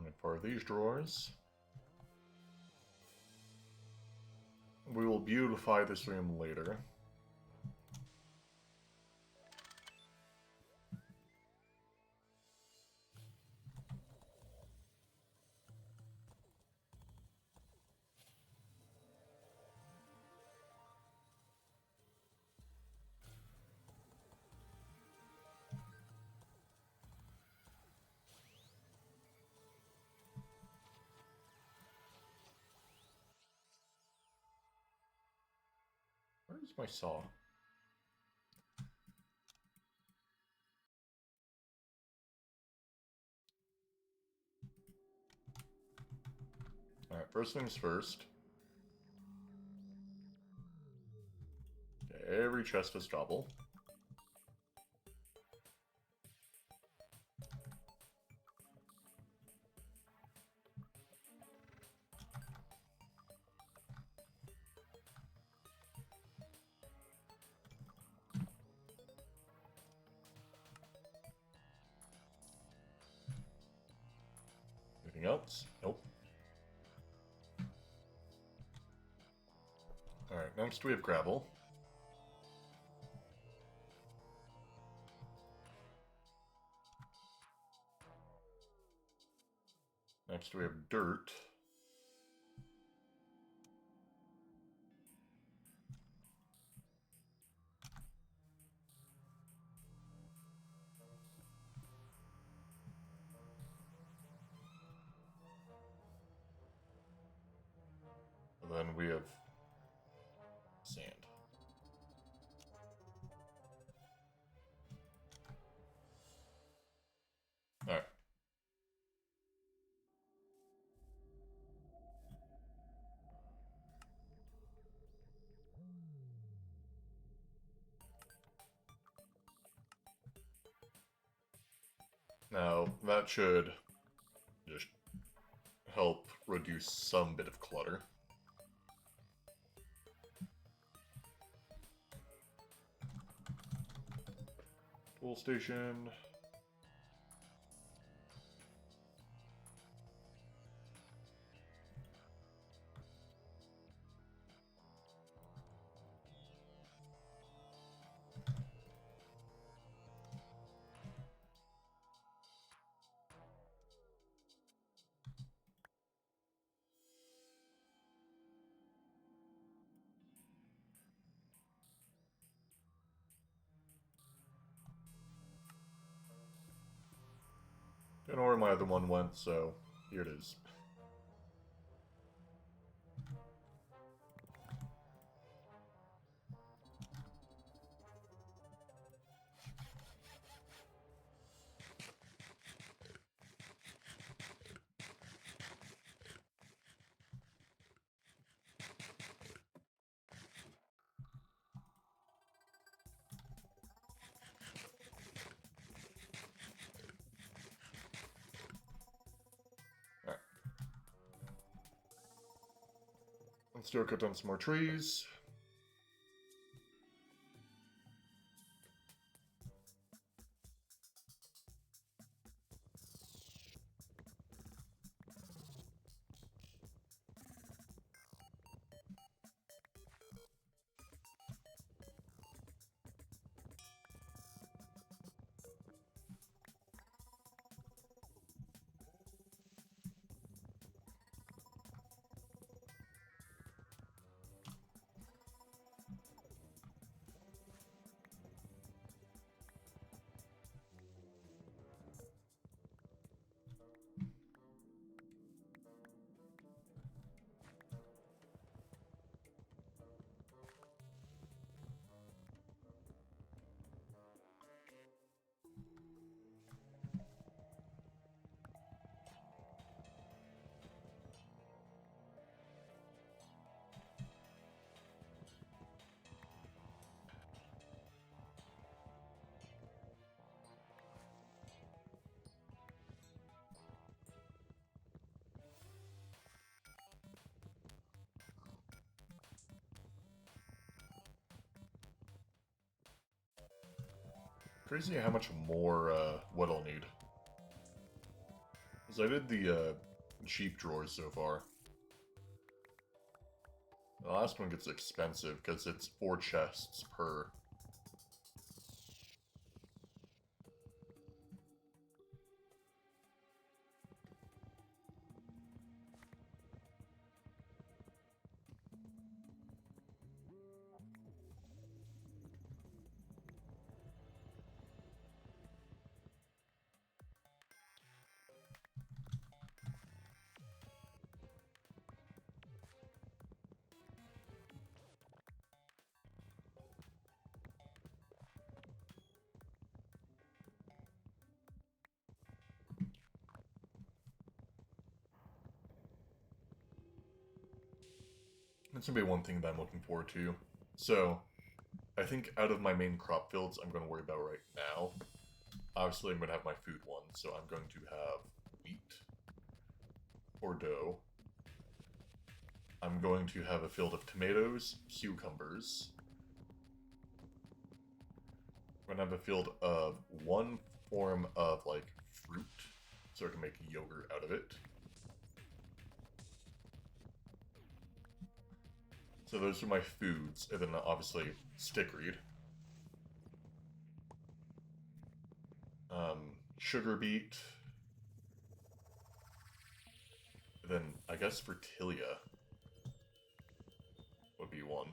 And for these drawers, we will beautify this room later. Where's my saw? Alright, first things first. Okay, every chest is double. Anything else? Nope. Alright, next we have gravel. Next we have dirt. And then we have sand. Alright. Now, that should just help reduce some bit of clutter. Tool station. Don't know where my other one went, so here it is. Alright. Let's go cut down some more trees. Crazy how much more wood I'll need. Because I did the cheap drawers so far. The last one gets expensive because it's 4 chests per. That's gonna be one thing that I'm looking forward to. So, I think out of my main crop fields, I'm going to worry about right now. Obviously, I'm going to have my food one, so I'm going to have wheat or dough. I'm going to have a field of tomatoes, cucumbers. I'm going to have a field of one form of, like, fruit, so I can make yogurt out of it. So those are my foods, and then obviously stickweed. Sugar beet. Then I guess Fertilia would be one.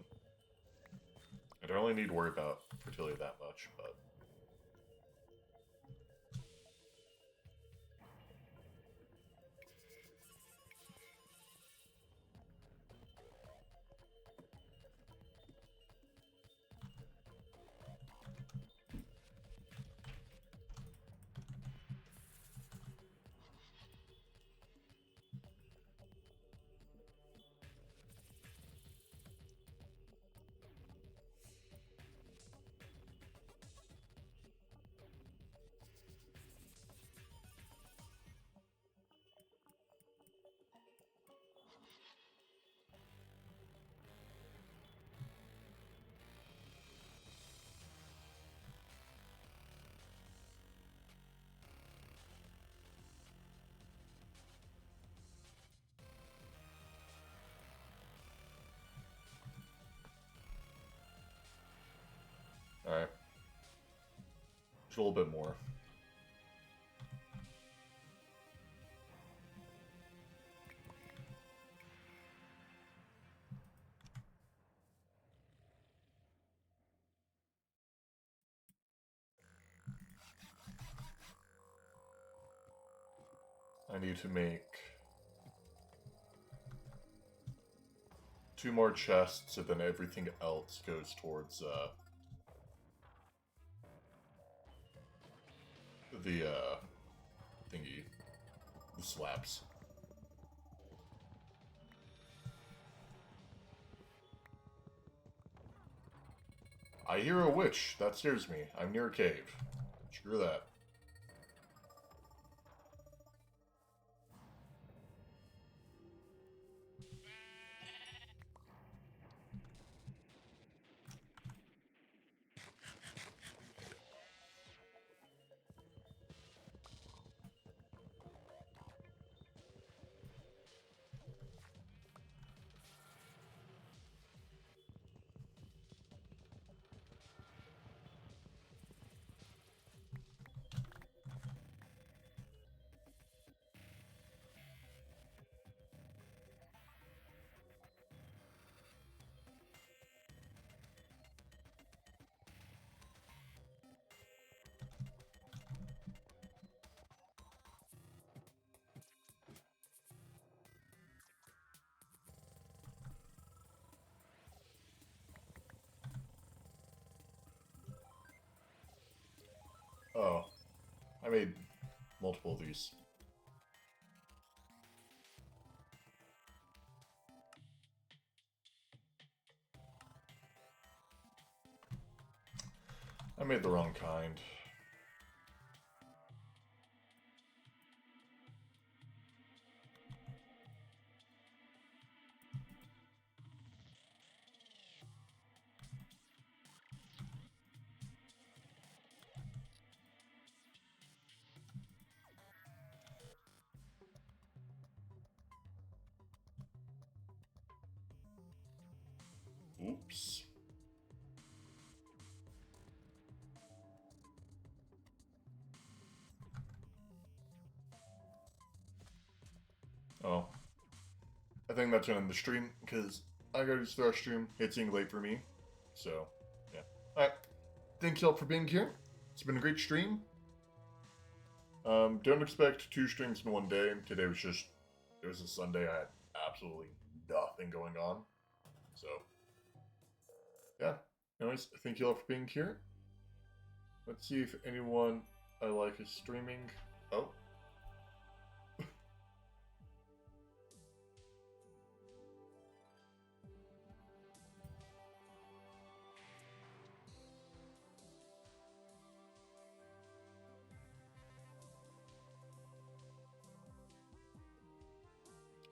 I don't really need to worry about Fertilia that much, but... Alright. Just a little bit more. I need to make 2 more chests, so then everything else goes towards, the, thingy. The slabs. I hear a witch. That scares me. I'm near a cave. Screw that. Oh. I made multiple of these. I made the wrong kind. Oops. Oh. I think that's gonna end the stream, because I gotta start stream. It's getting late for me. So, yeah. Alright. Thank y'all for being here. It's been a great stream. Don't expect 2 streams in one day. Today was just... It was a Sunday. I had absolutely nothing going on. So, yeah. Anyways, thank you all for being here. Let's see if anyone I like is streaming. Oh.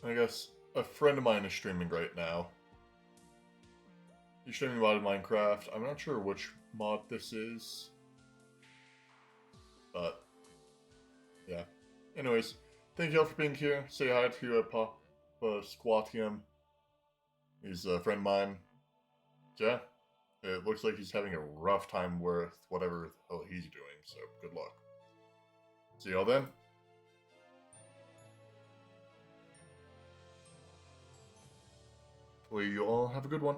I guess a friend of mine is streaming right now. He's streaming modded Minecraft. I'm not sure which mod this is. But, yeah. Anyways, thank you all for being here. Say hi to Papa Squatium. He's a friend of mine. Yeah, it looks like he's having a rough time with whatever the hell he's doing, so good luck. See y'all then. Hopefully you all have a good one.